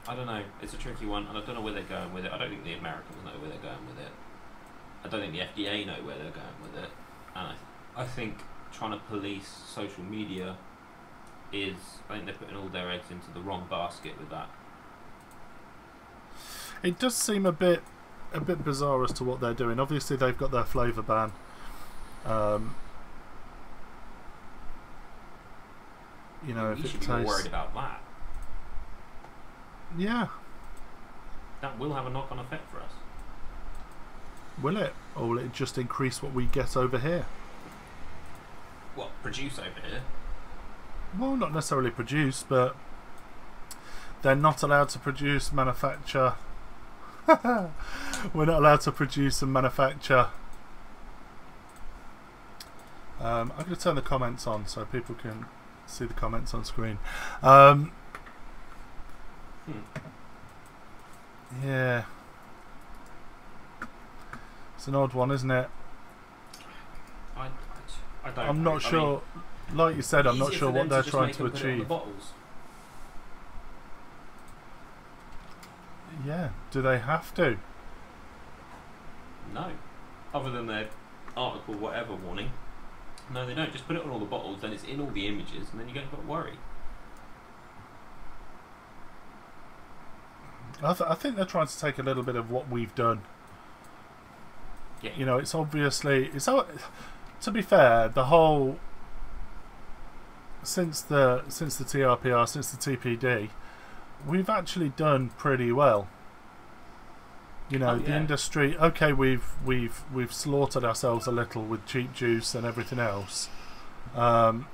I don't know. It's a tricky one, and I don't know where they're going with it. I don't think the Americans know where they're going with it. I don't think the FDA know where they're going with it. And I think trying to police social media is... I think they're putting all their eggs into the wrong basket with that. It does seem a bit bizarre as to what they're doing. Obviously, they've got their flavour ban. You know, if you it should be more tastes... worried about that. Yeah. That will have a knock-on effect for us. Will it? Or will it just increase what we get over here? What, produce over here? Well, not necessarily produce, but they're not allowed to produce, manufacture. We're not allowed to produce and manufacture. I'm going to turn the comments on so people can see the comments on screen. Yeah. It's an odd one, isn't it? I don't I'm know. not sure. Like you said, I'm not easier sure for them what they're just trying make to them put it on the achieve. bottles. Yeah. Do they have to? No. Other than their article whatever warning. No, they don't. Just put it on all the bottles, then it's in all the images, and then you don't got to worry. I think they're trying to take a little bit of what we've done. Yeah. You know, it's obviously... To be fair, the whole... Since the TRPR, since the TPD, we've actually done pretty well. You know, the industry... Okay, we've slaughtered ourselves a little with cheap juice and everything else. But...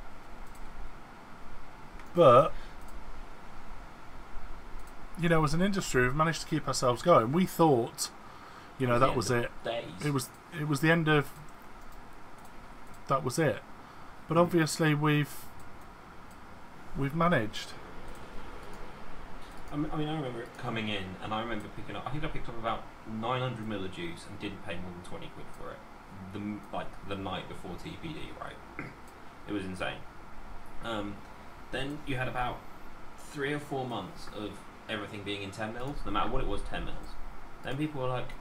You know, as an industry, we've managed to keep ourselves going. We thought, you know, that was it. It was the end of. That was it. But obviously, we've managed. I mean, I remember it coming in, and I remember picking up. I think I picked up about 900 ml of juice and didn't pay more than 20 quid for it. The night before TPD, right? It was insane. Then you had about 3 or 4 months of everything being in 10 mils, no matter what it was, 10 mils. Then people were like,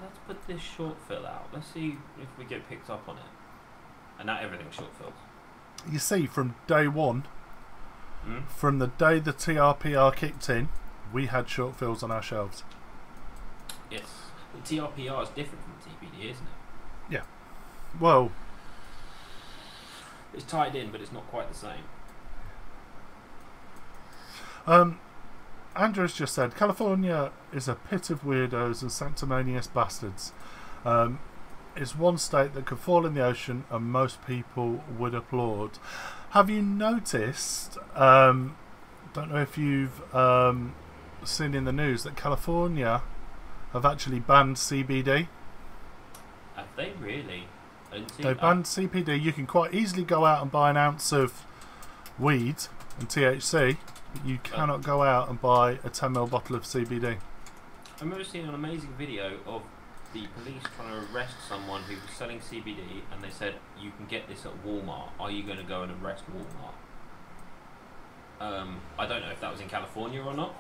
let's put this short fill out. Let's see if we get picked up on it. And now everything's short fills. You see, from day one, from the day the TRPR kicked in, we had short fills on our shelves. Yes. The TRPR is different from the TPD, isn't it? Yeah. Well... It's tied in, but it's not quite the same. Andrew's just said, California is a pit of weirdos and sanctimonious bastards. It's one state that could fall in the ocean and most people would applaud. Have you noticed, don't know if you've seen in the news, that California have actually banned CBD? Have they really? They banned CBD. You can quite easily go out and buy an ounce of weed and THC. You cannot go out and buy a 10ml bottle of CBD. I remember seeing an amazing video of the police trying to arrest someone who was selling CBD, and they said, you can get this at Walmart. Are you going to go and arrest Walmart? I don't know if that was in California or not.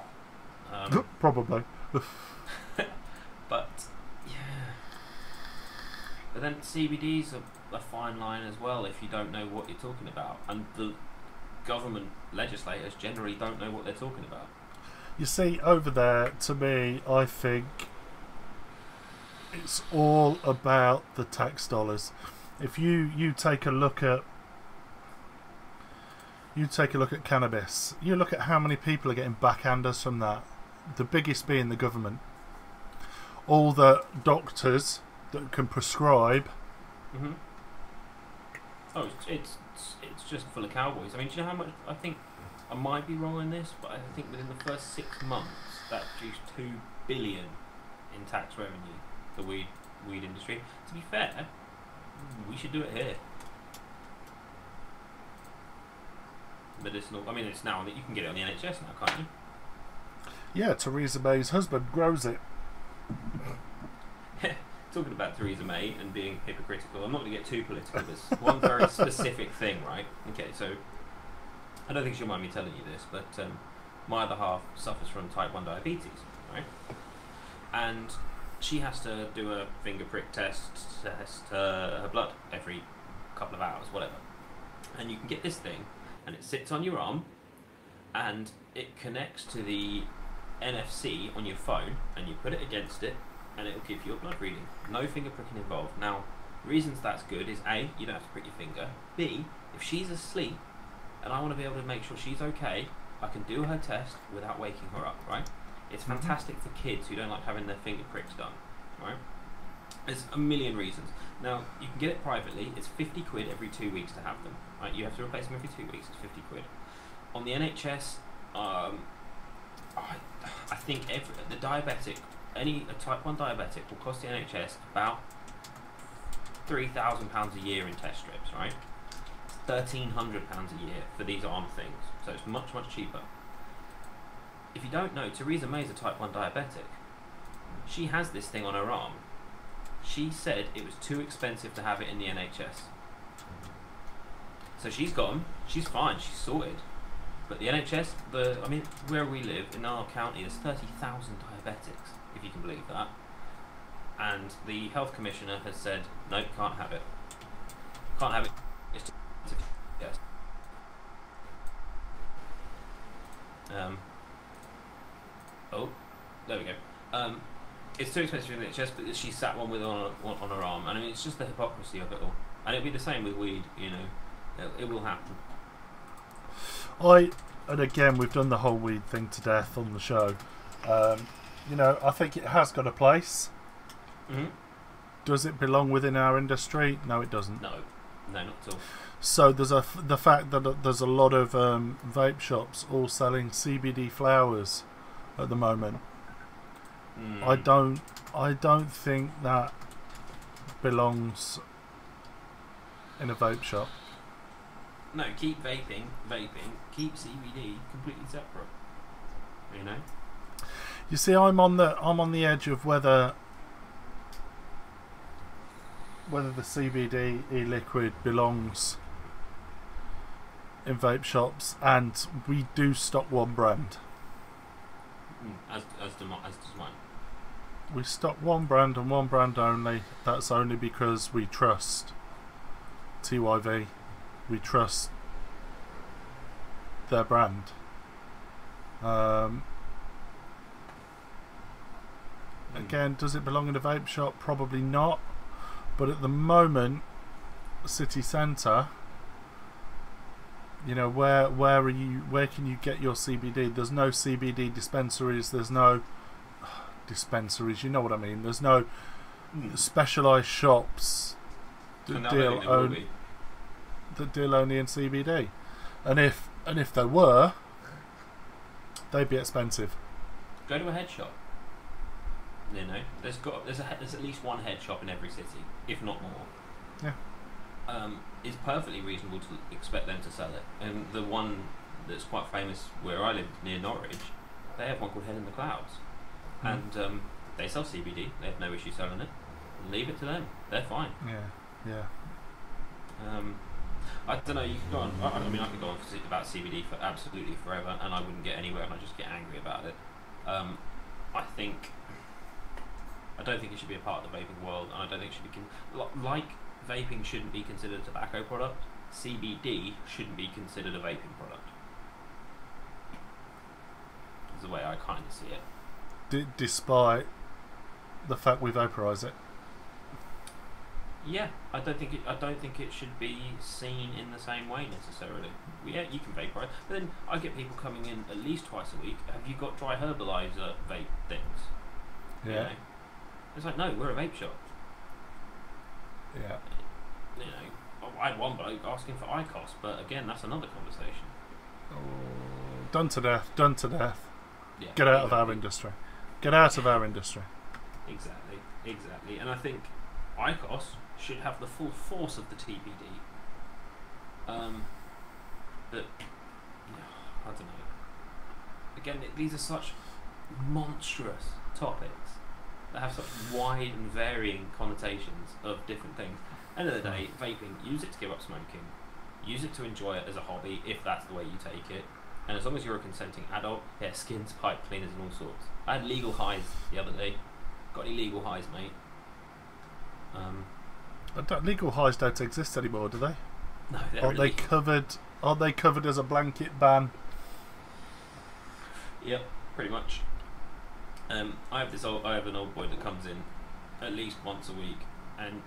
Probably. But, yeah. But then CBD's a fine line as well if you don't know what you're talking about. And the government legislators generally don't know what they're talking about. You see, over there, to me, I think it's all about the tax dollars. If you take a look at You take a look at cannabis. You look at how many people are getting backhanders from that. The biggest being the government. All the doctors that can prescribe. Mm-hmm. Oh, it's just full of cowboys. I mean, do you know how much? I think I might be wrong on this, but I think within the first 6 months, that produced $2 billion in tax revenue. The weed industry. To be fair, we should do it here. Medicinal. I mean, it's now that you can get it on the NHS now, can't you? Yeah, Theresa May's husband grows it. Talking about Theresa May and being hypocritical, I'm not going to get too political. There's one very specific thing, right? Okay, so I don't think she'll mind me telling you this, but my other half suffers from type 1 diabetes, right? And she has to do a finger prick test her blood every couple of hours, whatever. And you can get this thing, and it sits on your arm, and it connects to the NFC on your phone, and you put it against it, and it will give you a blood reading. No finger pricking involved. Now, reasons that's good is A, you don't have to prick your finger. B, if she's asleep, and I want to be able to make sure she's okay, I can do her test without waking her up, right? It's fantastic for kids who don't like having their finger pricks done, right? There's a million reasons. Now, you can get it privately. It's 50 quid every 2 weeks to have them, right? You have to replace them every 2 weeks. It's 50 quid. On the NHS, I think the diabetic, a type 1 diabetic will cost the NHS about £3,000 a year in test strips, right? £1,300 a year for these arm things. So it's much, much cheaper. If you don't know, Theresa May's a type 1 diabetic. She has this thing on her arm. She said it was too expensive to have it in the NHS. So she's got them. She's fine. She's sorted. But the NHS, I mean, where we live, in our county, there's 30,000 diabetics, if you can believe that. And the health commissioner has said, no, can't have it. Can't have it. It's too expensive. Yes. Oh, there we go. It's too expensive in the NHS, but she sat one with on her arm. And I mean, it's just the hypocrisy of it all. And it'll be the same with weed, you know. It will happen. And again, we've done the whole weed thing to death on the show. You know, I think it has got a place. Mm-hmm. Does it belong within our industry? No, it doesn't. No, not at all. So there's the fact that there's a lot of vape shops all selling CBD flowers at the moment. I don't think that belongs in a vape shop. No, keep vaping, keep CBD completely separate. You know. You see, I'm on the edge of whether the CBD e-liquid belongs in vape shops, and we do stock one brand. As does mine. We stock one brand and one brand only. That's only because we trust TYV. We trust their brand. Again, does it belong in a vape shop? Probably not. But at the moment, city centre, you know, where can you get your CBD? There's no CBD dispensaries. There's no dispensaries. You know what I mean? There's no specialised shops that deal only in CBD. And if there were, they'd be expensive. Go to a head shop. You know, there's at least one head shop in every city, if not more. Yeah. It's perfectly reasonable to expect them to sell it. And the one that's quite famous where I live near Norwich, they have one called Head in the Clouds, and they sell CBD. They have no issue selling it. Leave it to them. They're fine. Yeah. I don't know. You can go on. I mean, I could go on about CBD for absolutely forever, and I wouldn't get anywhere, and I just get angry about it. I don't think it should be a part of the vaping world, and I don't think it should be like vaping shouldn't be considered a tobacco product. CBD shouldn't be considered a vaping product. Is the way I kind of see it. Despite the fact we vaporise it. Yeah, I don't think it should be seen in the same way necessarily. Yeah, you can vaporize, but then I get people coming in at least twice a week. Have you got dry herbalizer vape things? Yeah. You know? It's like, no, we're a vape shop. Yeah. You know, I had one bloke asking for ICOS, but again, that's another conversation. Oh, done to death. Done to death. Yeah, Get out of our industry. Get out of our industry. Exactly. And I think ICOS should have the full force of the TBD. But I don't know. Again, these are such monstrous topics that have such wide and varying connotations of different things. End of the day, vaping, use it to give up smoking. Use it to enjoy it as a hobby, if that's the way you take it. And as long as you're a consenting adult, yeah, skins, pipe cleaners and all sorts. I had legal highs the other day. Got any legal highs, mate? Legal highs don't exist anymore, do they? No, they're Aren't they covered? Aren't they covered as a blanket ban? Yep, pretty much. I have an old boy that comes in at least once a week, and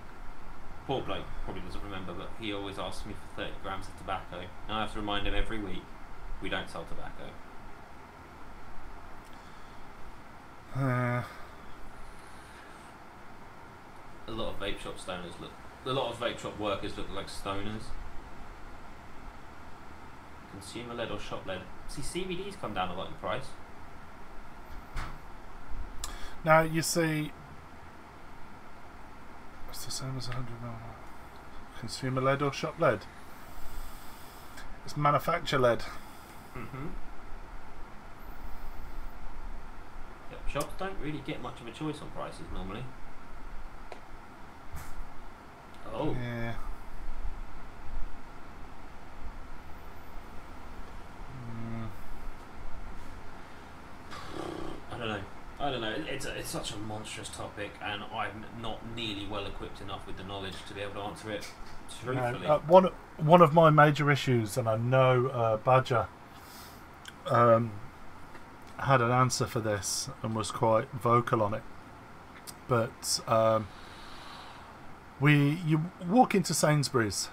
poor bloke probably doesn't remember, but he always asks me for 30 grams of tobacco, and I have to remind him every week we don't sell tobacco. A lot of vape shop stoners look. A lot of vape shop workers look like stoners. Consumer led or shop led. See, CBD's come down a lot in price. Now you see, it's the same as 100 ml. Consumer led or shop led? It's manufacturer led. Yep, shops don't really get much of a choice on prices normally. Oh. Yeah. I don't know. It's such a monstrous topic, and I'm not nearly well equipped enough with the knowledge to be able to answer it truthfully. One of my major issues, and I know Badger had an answer for this and was quite vocal on it, but you walk into Sainsbury's,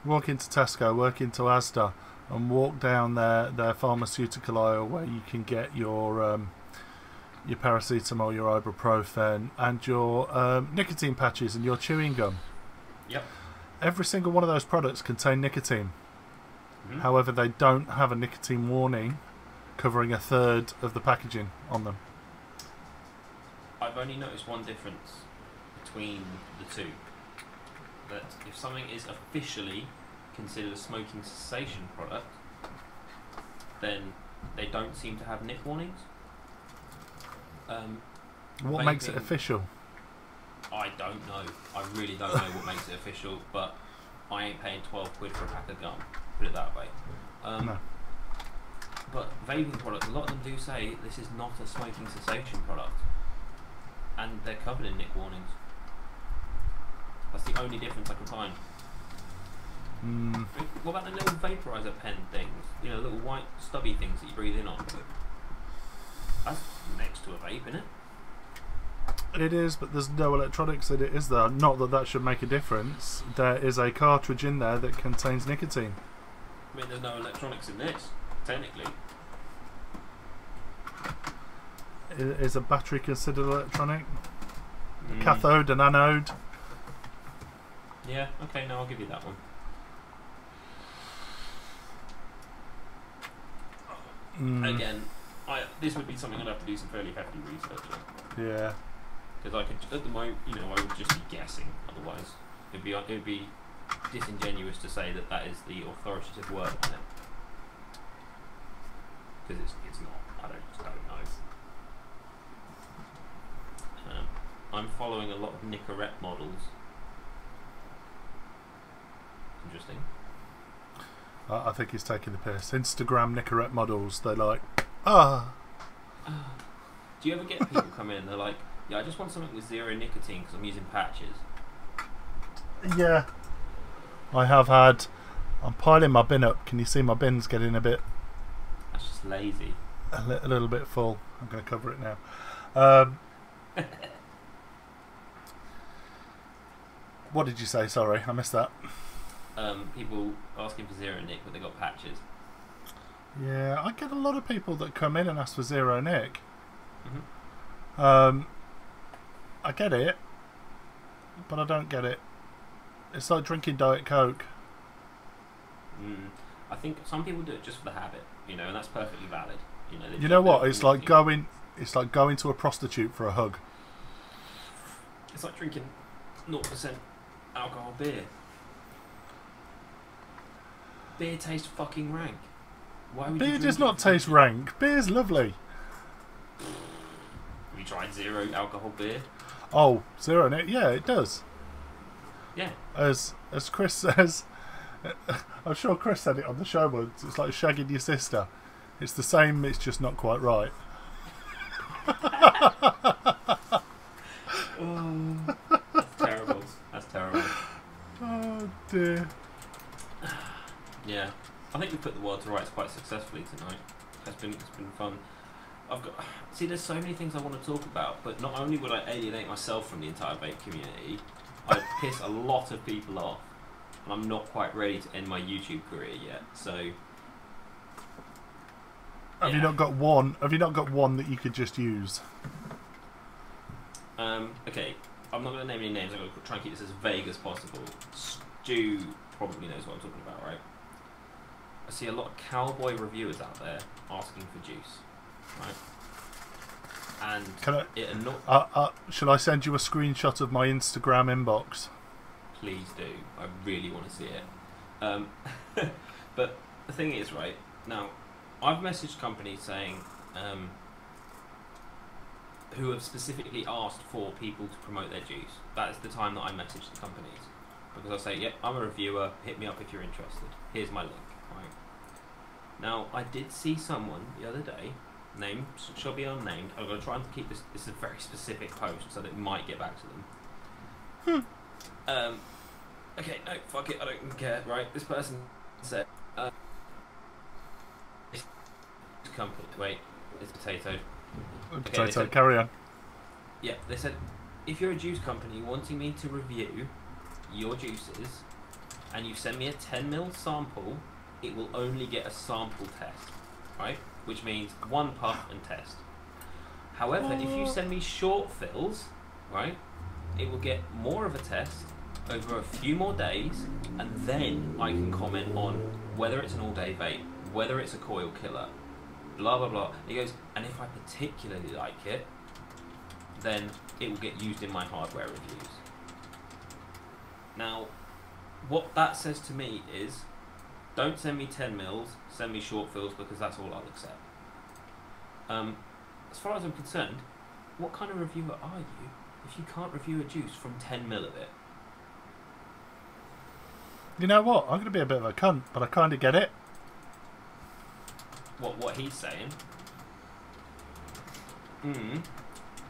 walk into Tesco, walk into Asda, and walk down their pharmaceutical aisle where you can get your paracetamol, your ibuprofen, and your nicotine patches and your chewing gum. Yep. Every single one of those products contain nicotine. However, they don't have a nicotine warning covering a third of the packaging on them. I've only noticed one difference between the two. That if something is officially considered a smoking cessation product, then they don't seem to have nic warnings. What makes it official? I don't know. I really don't know what makes it official, but I ain't paying 12 quid for a pack of gum, put it that way. No. But vaping products, a lot of them do say this is not a smoking cessation product, and they're covered in nic warnings. That's the only difference I can find. What about the little vaporizer pen things? You know, little white stubby things that you breathe in on. That's next to a vape, isn't it? It is, but there's no electronics in it, is there? Not that should make a difference. There is a cartridge in there that contains nicotine. I mean, there's no electronics in this, technically. Is a battery considered electronic? A cathode and anode? Yeah, okay, no, I'll give you that one. Again, this would be something I'd have to do some fairly hefty research on. Yeah. Because I could, at the moment, I would just be guessing. Otherwise, it'd be disingenuous to say that is the authoritative word on it. Because it's not. I just don't know. I'm following a lot of Nicorette models. Interesting. I think he's taking the piss. Instagram Nicorette models, they're like, Do you ever get people come in, they're like, yeah, I just want something with zero nicotine because I'm using patches? Yeah. I have had... I'm piling my bin up. Can you see my bin's getting a bit... That's just lazy. A little bit full. I'm going to cover it now. What did you say? Sorry, I missed that. People asking for zero nick, but they got patches. Yeah, I get a lot of people that come in and ask for zero nick. Mm-hmm. I get it, but I don't get it. It's like drinking Diet Coke. I think some people do it just for the habit, you know, and that's perfectly valid. You know, you know what? It's like going. It's like going to a prostitute for a hug. It's like drinking 0% alcohol beer. Beer tastes fucking rank. Why would Beer you does not taste rank. Beer's lovely. Have you tried zero alcohol beer? Oh, zero nick. Yeah, it does. Yeah. As Chris says, I'm sure Chris said it on the show once. It's like shagging your sister. It's the same. It's just not quite right. Oh, that's terrible. That's terrible. Oh dear. Yeah, I think we put the world to rights quite successfully tonight. It's been fun. There's so many things I want to talk about, but not only would I alienate myself from the entire vape community, I'd piss a lot of people off, and I'm not quite ready to end my YouTube career yet. So, Have you not got one? Have you not got one that you could just use? Okay, I'm not going to name any names. I'm going to try and keep this as vague as possible. Stu probably knows what I'm talking about, right? I see a lot of cowboy reviewers out there asking for juice, right? And shall I send you a screenshot of my Instagram inbox? Please do. I really want to see it. But the thing is, right, now, I've messaged companies saying, who have specifically asked for people to promote their juice. That is the time that I message the companies. Because I say, yep, I'm a reviewer, hit me up if you're interested. Here's my link, right? Now, I did see someone the other day, name shall be unnamed. I'm going to try and keep this is a very specific post, so that it might get back to them. Okay, no, fuck it, I don't care, right? This person said, this company, wait, it's potato. Potato, said, carry on. Yeah, they said, if you're a juice company wanting me to review your juices, and you send me a 10ml sample, it will only get a sample test, right? Which means one puff and test. However, if you send me short fills, right, it will get more of a test over a few more days, and then I can comment on whether it's an all-day vape, whether it's a coil killer, blah blah blah. He goes, and if I particularly like it, then it will get used in my hardware reviews. Now, what that says to me is, don't send me 10mls, send me short fills, because that's all I'll accept. As far as I'm concerned, what kind of reviewer are you if you can't review a juice from 10ml of it? You know what? I'm going to be a bit of a cunt, but I kind of get it. What he's saying.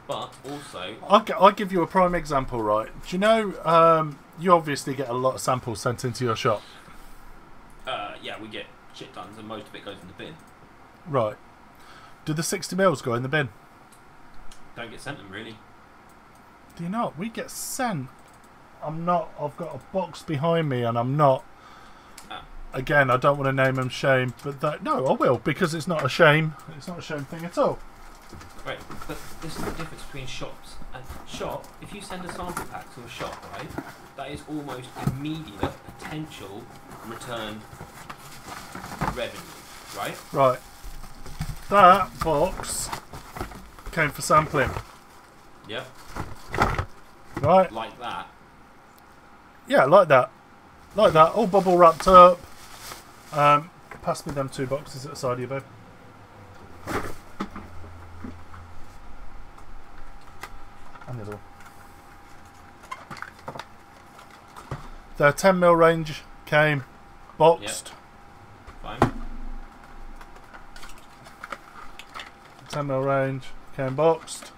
But also, I'll give you a prime example, right? Do you know, you obviously get a lot of samples sent into your shop. yeah, we get shit tons, and most of it goes in the bin. Right. Do the 60mls go in the bin? Don't get sent them, really. Do you not? We get sent. I've got a box behind me, and I'm not. Again, I don't want to name them shame, but no, I will, because it's not a shame. It's not a shame thing at all. Right, but this is the difference between shops. And shop, if you send a sample pack to a shop, right, that is almost immediate potential return revenue, right? Right. That box came for sampling. Yep. Right? Like that. Yeah, like that. Like that, all bubble wrapped up. Pass me them 2 boxes at the side of you, babe. And the other one. The 10ml range came boxed. Yep. Fine. 10ml range came boxed.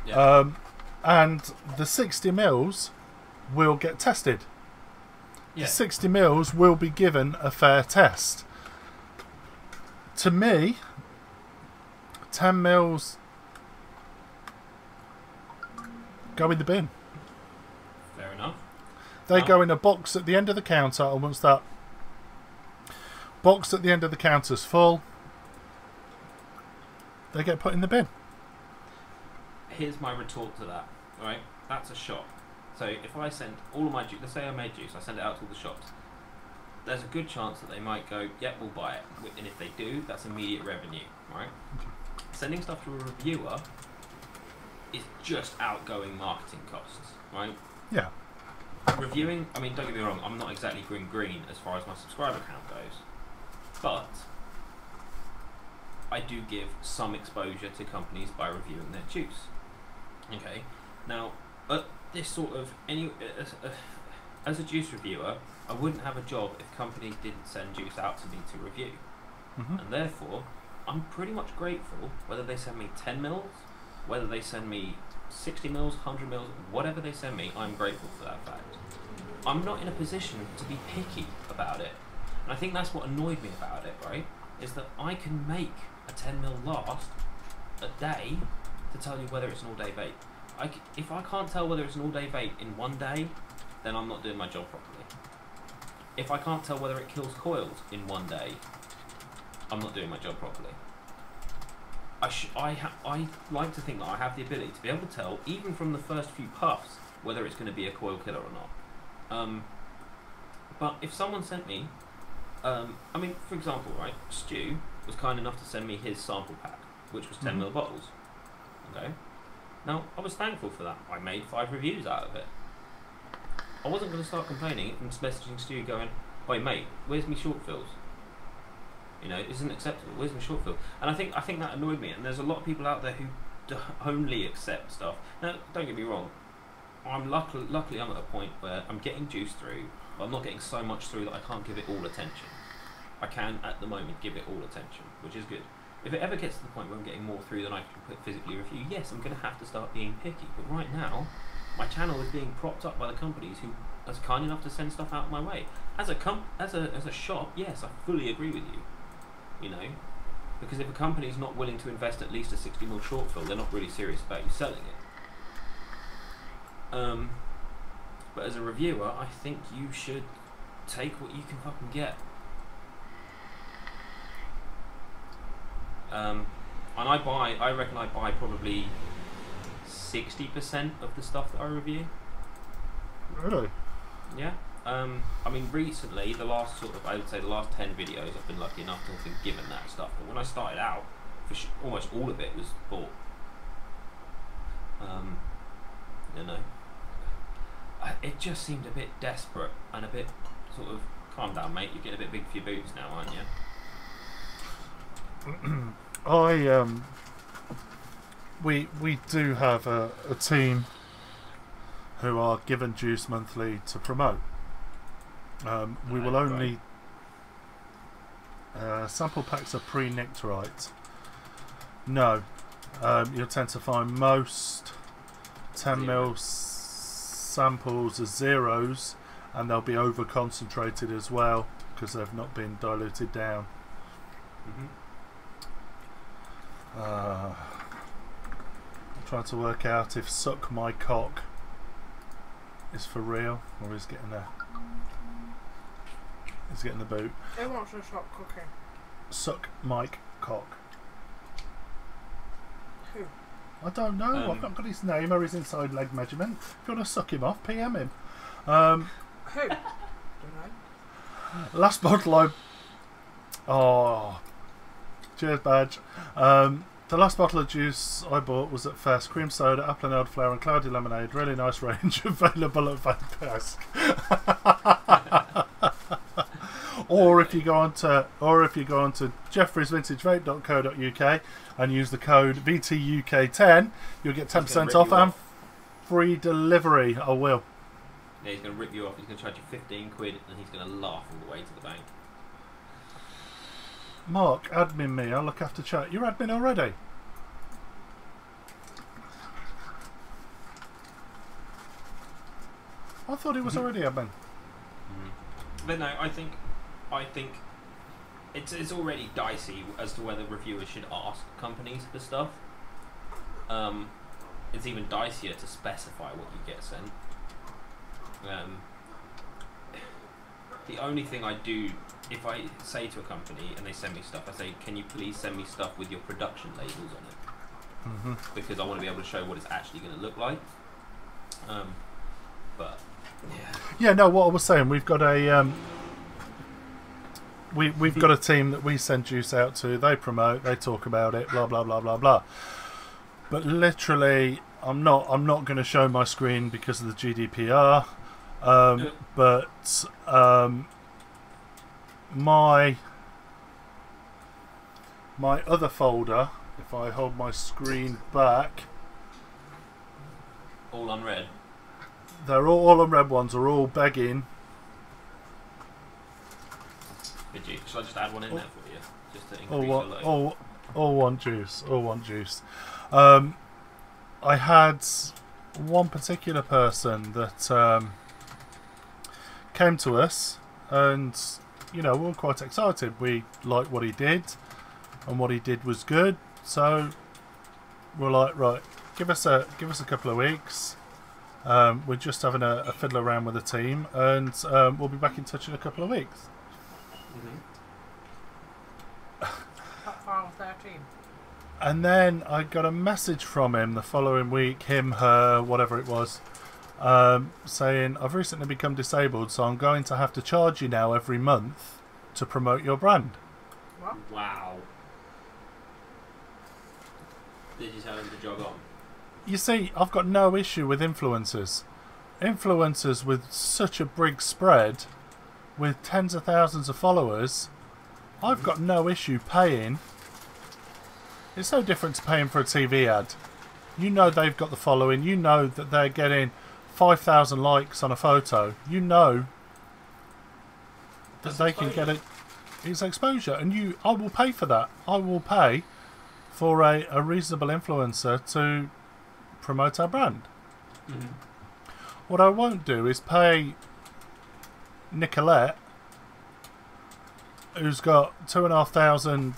Yep. And the 60mls will get tested. Yeah. The 60mls will be given a fair test. To me, 10mls go in the bin. Fair enough. They go in a box at the end of the counter, and once that box at the end of the counter is full, they get put in the bin. Here's my retort to that, right? That's a shop. So if I send all of my juice, let's say I made juice, I send it out to all the shops, there's a good chance that they might go, yep, we'll buy it. And if they do, that's immediate revenue, right? Sending stuff to a reviewer is just outgoing marketing costs, right? Yeah. Reviewing, I mean, don't get me wrong, I'm not exactly green as far as my subscriber count goes, but I do give some exposure to companies by reviewing their juice. Okay, now at this sort of as a juice reviewer, I wouldn't have a job if companies didn't send juice out to me to review, and therefore I'm pretty much grateful whether they send me 10 mils, whether they send me 60 mils, 100 mils, whatever they send me, I'm grateful for that fact. I'm not in a position to be picky about it, and I think that's what annoyed me about it, right? Is that I can make a 10 mil last a day to tell you whether it's an all-day vape. If I can't tell whether it's an all-day vape in one day, then I'm not doing my job properly. If I can't tell whether it kills coils in one day, I'm not doing my job properly. I like to think that I have the ability to be able to tell, even from the first few puffs, whether it's going to be a coil killer or not. But if someone sent me, I mean, for example, right, Stu was kind enough to send me his sample pack, which was 10 ml bottles. Okay. Now, I was thankful for that. I made 5 reviews out of it. I wasn't going to start complaining and messaging Stu going, "Oi mate, where's me short fills? You know, it isn't acceptable. Where's my short fill?" And I think that annoyed me. And there's a lot of people out there who only accept stuff. Now, don't get me wrong. I'm luckily I'm at a point where I'm getting juice through, but I'm not getting so much through that I can't give it all attention. I can at the moment give it all attention, which is good. If it ever gets to the point where I'm getting more through than I can physically review, yes, I'm going to have to start being picky. But right now, my channel is being propped up by the companies who are kind enough to send stuff out my way. As a shop, yes, I fully agree with you. You know, because if a company is not willing to invest at least a 60ml short fill, they're not really serious about you selling it. But as a reviewer, I think you should take what you can fucking get. And I reckon I buy probably 60% of the stuff that I review. Really? Yeah. I mean, recently, I would say the last 10 videos, I've been lucky enough to have been given that stuff. But when I started out, almost all of it was bought. You know, it just seemed a bit desperate and a bit sort of, calm down, mate. You're getting a bit big for your boots now, aren't you? We do have a team who are given juice monthly to promote. We will only sample packs are pre-nicked, right? No, you'll tend to find most 10ml samples are zeros, and they'll be over concentrated as well because they've not been diluted down. I'm trying to work out if "suck my cock" is for real or is getting the boot. Who wants to stop cooking? Suck Mike cock. Who? I don't know. I've not got his name or his inside leg measurement. If you want to suck him off, PM him. Who? Don't know. Last bottle oh, cheers, badge. The last bottle of juice I bought was at Fest. Cream soda, apple and elderflower and cloudy lemonade. Really nice range available at Vape. Or if you go on to jeffreysvintagevape.co.uk and use the code VTUK10, you'll get 10% off and free delivery. I will. Yeah, he's going to rip you off. He's going to charge you 15 quid and he's going to laugh all the way to the bank. Mark, admin me. I'll look after chat. You're admin already? I thought he was already admin. But no, I think it's already dicey as to whether reviewers should ask companies for stuff. It's even dicier to specify what you get sent. The only thing I do, if I say to a company and they send me stuff, I say, can you please send me stuff with your production labels on it? Because I want to be able to show what it's actually going to look like. But yeah, no. What I was saying, we've got a we've got a team that we send juice out to. They promote, they talk about it, blah blah blah blah blah. But literally, I'm not going to show my screen because of the GDPR. But my other folder, if I hold my screen back, all unread. They're all unread ones are all begging. Shall I just add one in there for you, just to increase your load? All want juice. All want juice. I had one particular person that came to us, and we were quite excited. We liked what he did, and what he did was good. So we're like, right, give us a couple of weeks. We're just having a fiddle around with the team, and we'll be back in touch in a couple of weeks. How far was their team? And then I got a message from him the following week, him, her, whatever it was, saying, I've recently become disabled, so I'm going to have to charge you now every month to promote your brand. What? Wow. Did you tell him to jog on? You see, I've got no issue with influencers. Influencers with such a big spread, with tens of thousands of followers, I've got no issue paying. It's no different to paying for a TV ad. You know they've got the following. You know that they're getting 5,000 likes on a photo. You know that they can get it. It's exposure, and I will pay for that. I will pay for a reasonable influencer to promote our brand. What I won't do is pay Nicolette, who's got 2,500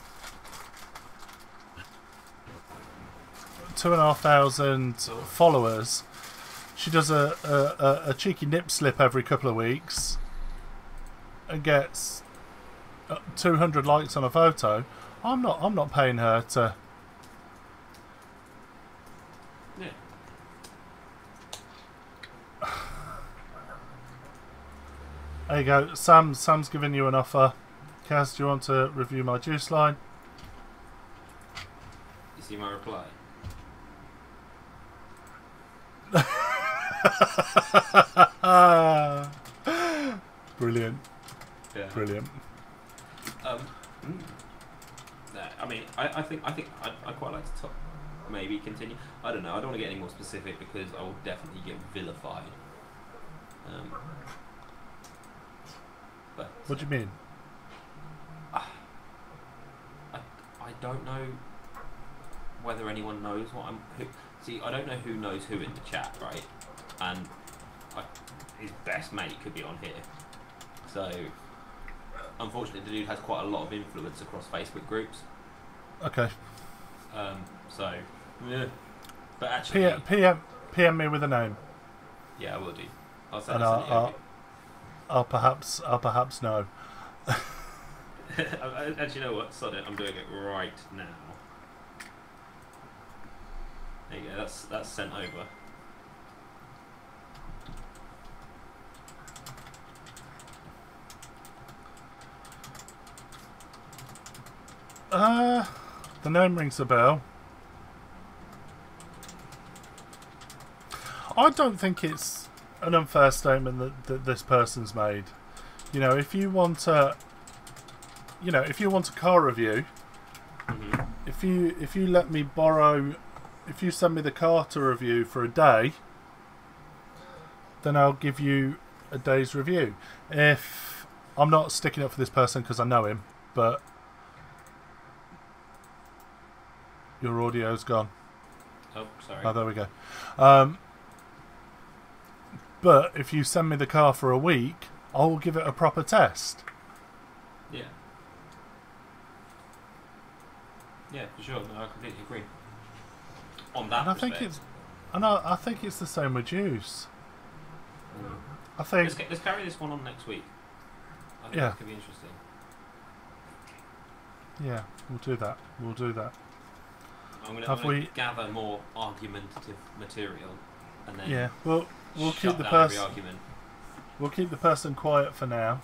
followers. She does a cheeky nip slip every couple of weeks and gets 200 likes on a photo. I'm not paying her to. Yeah. There you go. Sam's giving you an offer. Kaz, do you want to review my juice line? You see my reply? Brilliant. Yeah. Brilliant. I mean, I think I'd quite like to maybe continue. I don't know. I don't want to get any more specific because I will definitely get vilified. But What do you mean? I don't know whether anyone knows what I'm. See, I don't know who knows who in the chat, right? And his best mate could be on here. So, unfortunately, the dude has quite a lot of influence across Facebook groups. Okay. So, yeah. But actually, PM me with a name. Yeah, I will do. I'll and I'll perhaps know. Actually, you know what? Sod it. I'm doing it right now. There you go. That's sent over. The name rings a bell. I don't think it's an unfair statement that this person's made. If you want a car review, if you let me borrow, if you send me the car to review for a day, then I'll give you a day's review. If I'm not sticking up for this person because I know him, but your audio's gone. Oh, sorry. Oh, there we go. But if you send me the car for a week, I will give it a proper test. Yeah. Yeah, for sure. No, I completely agree. On that, and I think it's the same with juice. I think let's carry this one on next week. think Yeah. that could be interesting. Yeah, we'll do that. We'll do that. I'm Have gonna we- gather more argumentative material, and then Yeah. We'll shut keep the down every person. argument. We'll keep the person quiet for now.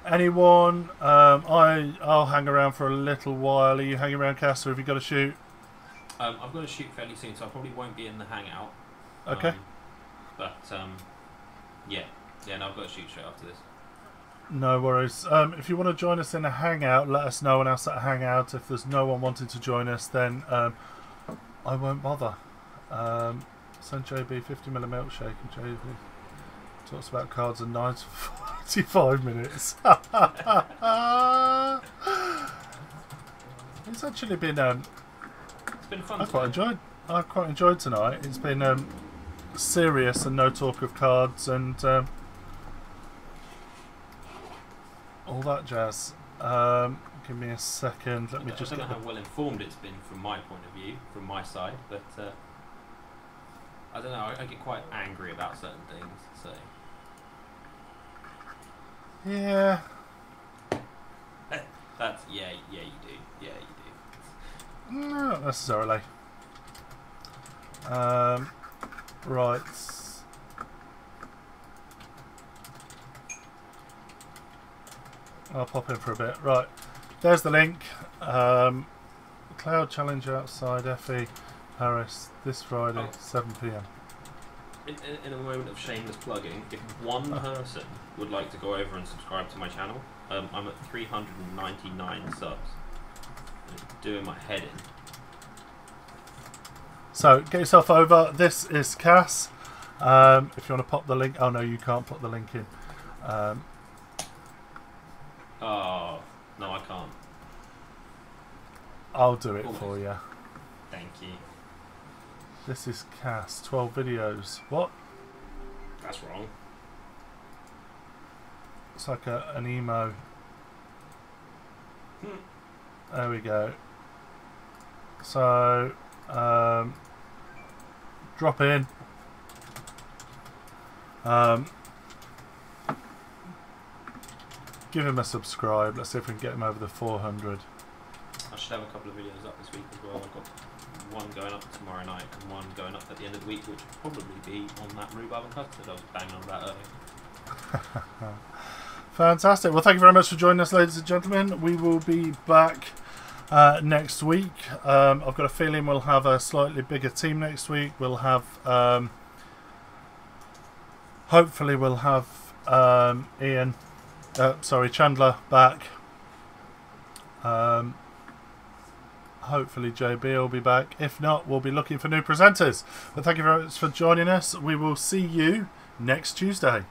Anyone? I'll hang around for a little while. Are you hanging around, Cass, or have you got to shoot? I've got to shoot fairly soon, so I probably won't be in the hangout. Okay. Yeah, no, I've got to shoot straight after this. No worries. If you want to join us in a hangout, let us know and else at a hangout. If there's no one wanting to join us, then I won't bother. Send JB 50ml milkshake, and JB talks about cards and knives for 45 minutes. It's actually been It's been fun. I quite enjoyed tonight. It's been serious and no talk of cards and all that jazz. Give me a second. Let me just. I don't know how well informed it's been from my point of view, from my side, but I don't know. I get quite angry about certain things. So Yeah. that's yeah, you do. Yeah, you do. No, not necessarily. Right. I'll pop in for a bit. Right. There's the link. Cloud Challenge outside FE Paris this Friday, 7 p.m. In a moment of shameless plugging, if one person would like to go over and subscribe to my channel, I'm at 399 subs. And it's doing my head in. So get yourself over. This is Cass. If you want to pop the link. Oh no, you can't put the link in. Oh, no, I can't. I'll do it for you. Thank you. This is Cass. 12 videos. What? That's wrong. It's like an emo. There we go. So, drop in. Give him a subscribe. Let's see if we can get him over the 400. I should have a couple of videos up this week as well. I've got one going up tomorrow night and one going up at the end of the week, which will probably be on that rhubarb and custard I was banging on about earlier. Fantastic. Well, thank you very much for joining us, ladies and gentlemen. We will be back next week. I've got a feeling we'll have a slightly bigger team next week. We'll have, hopefully, we'll have Chandler back. Hopefully JB will be back. If not, we'll be looking for new presenters. But thank you very much for joining us. We will see you next Tuesday.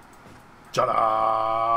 Ta-da!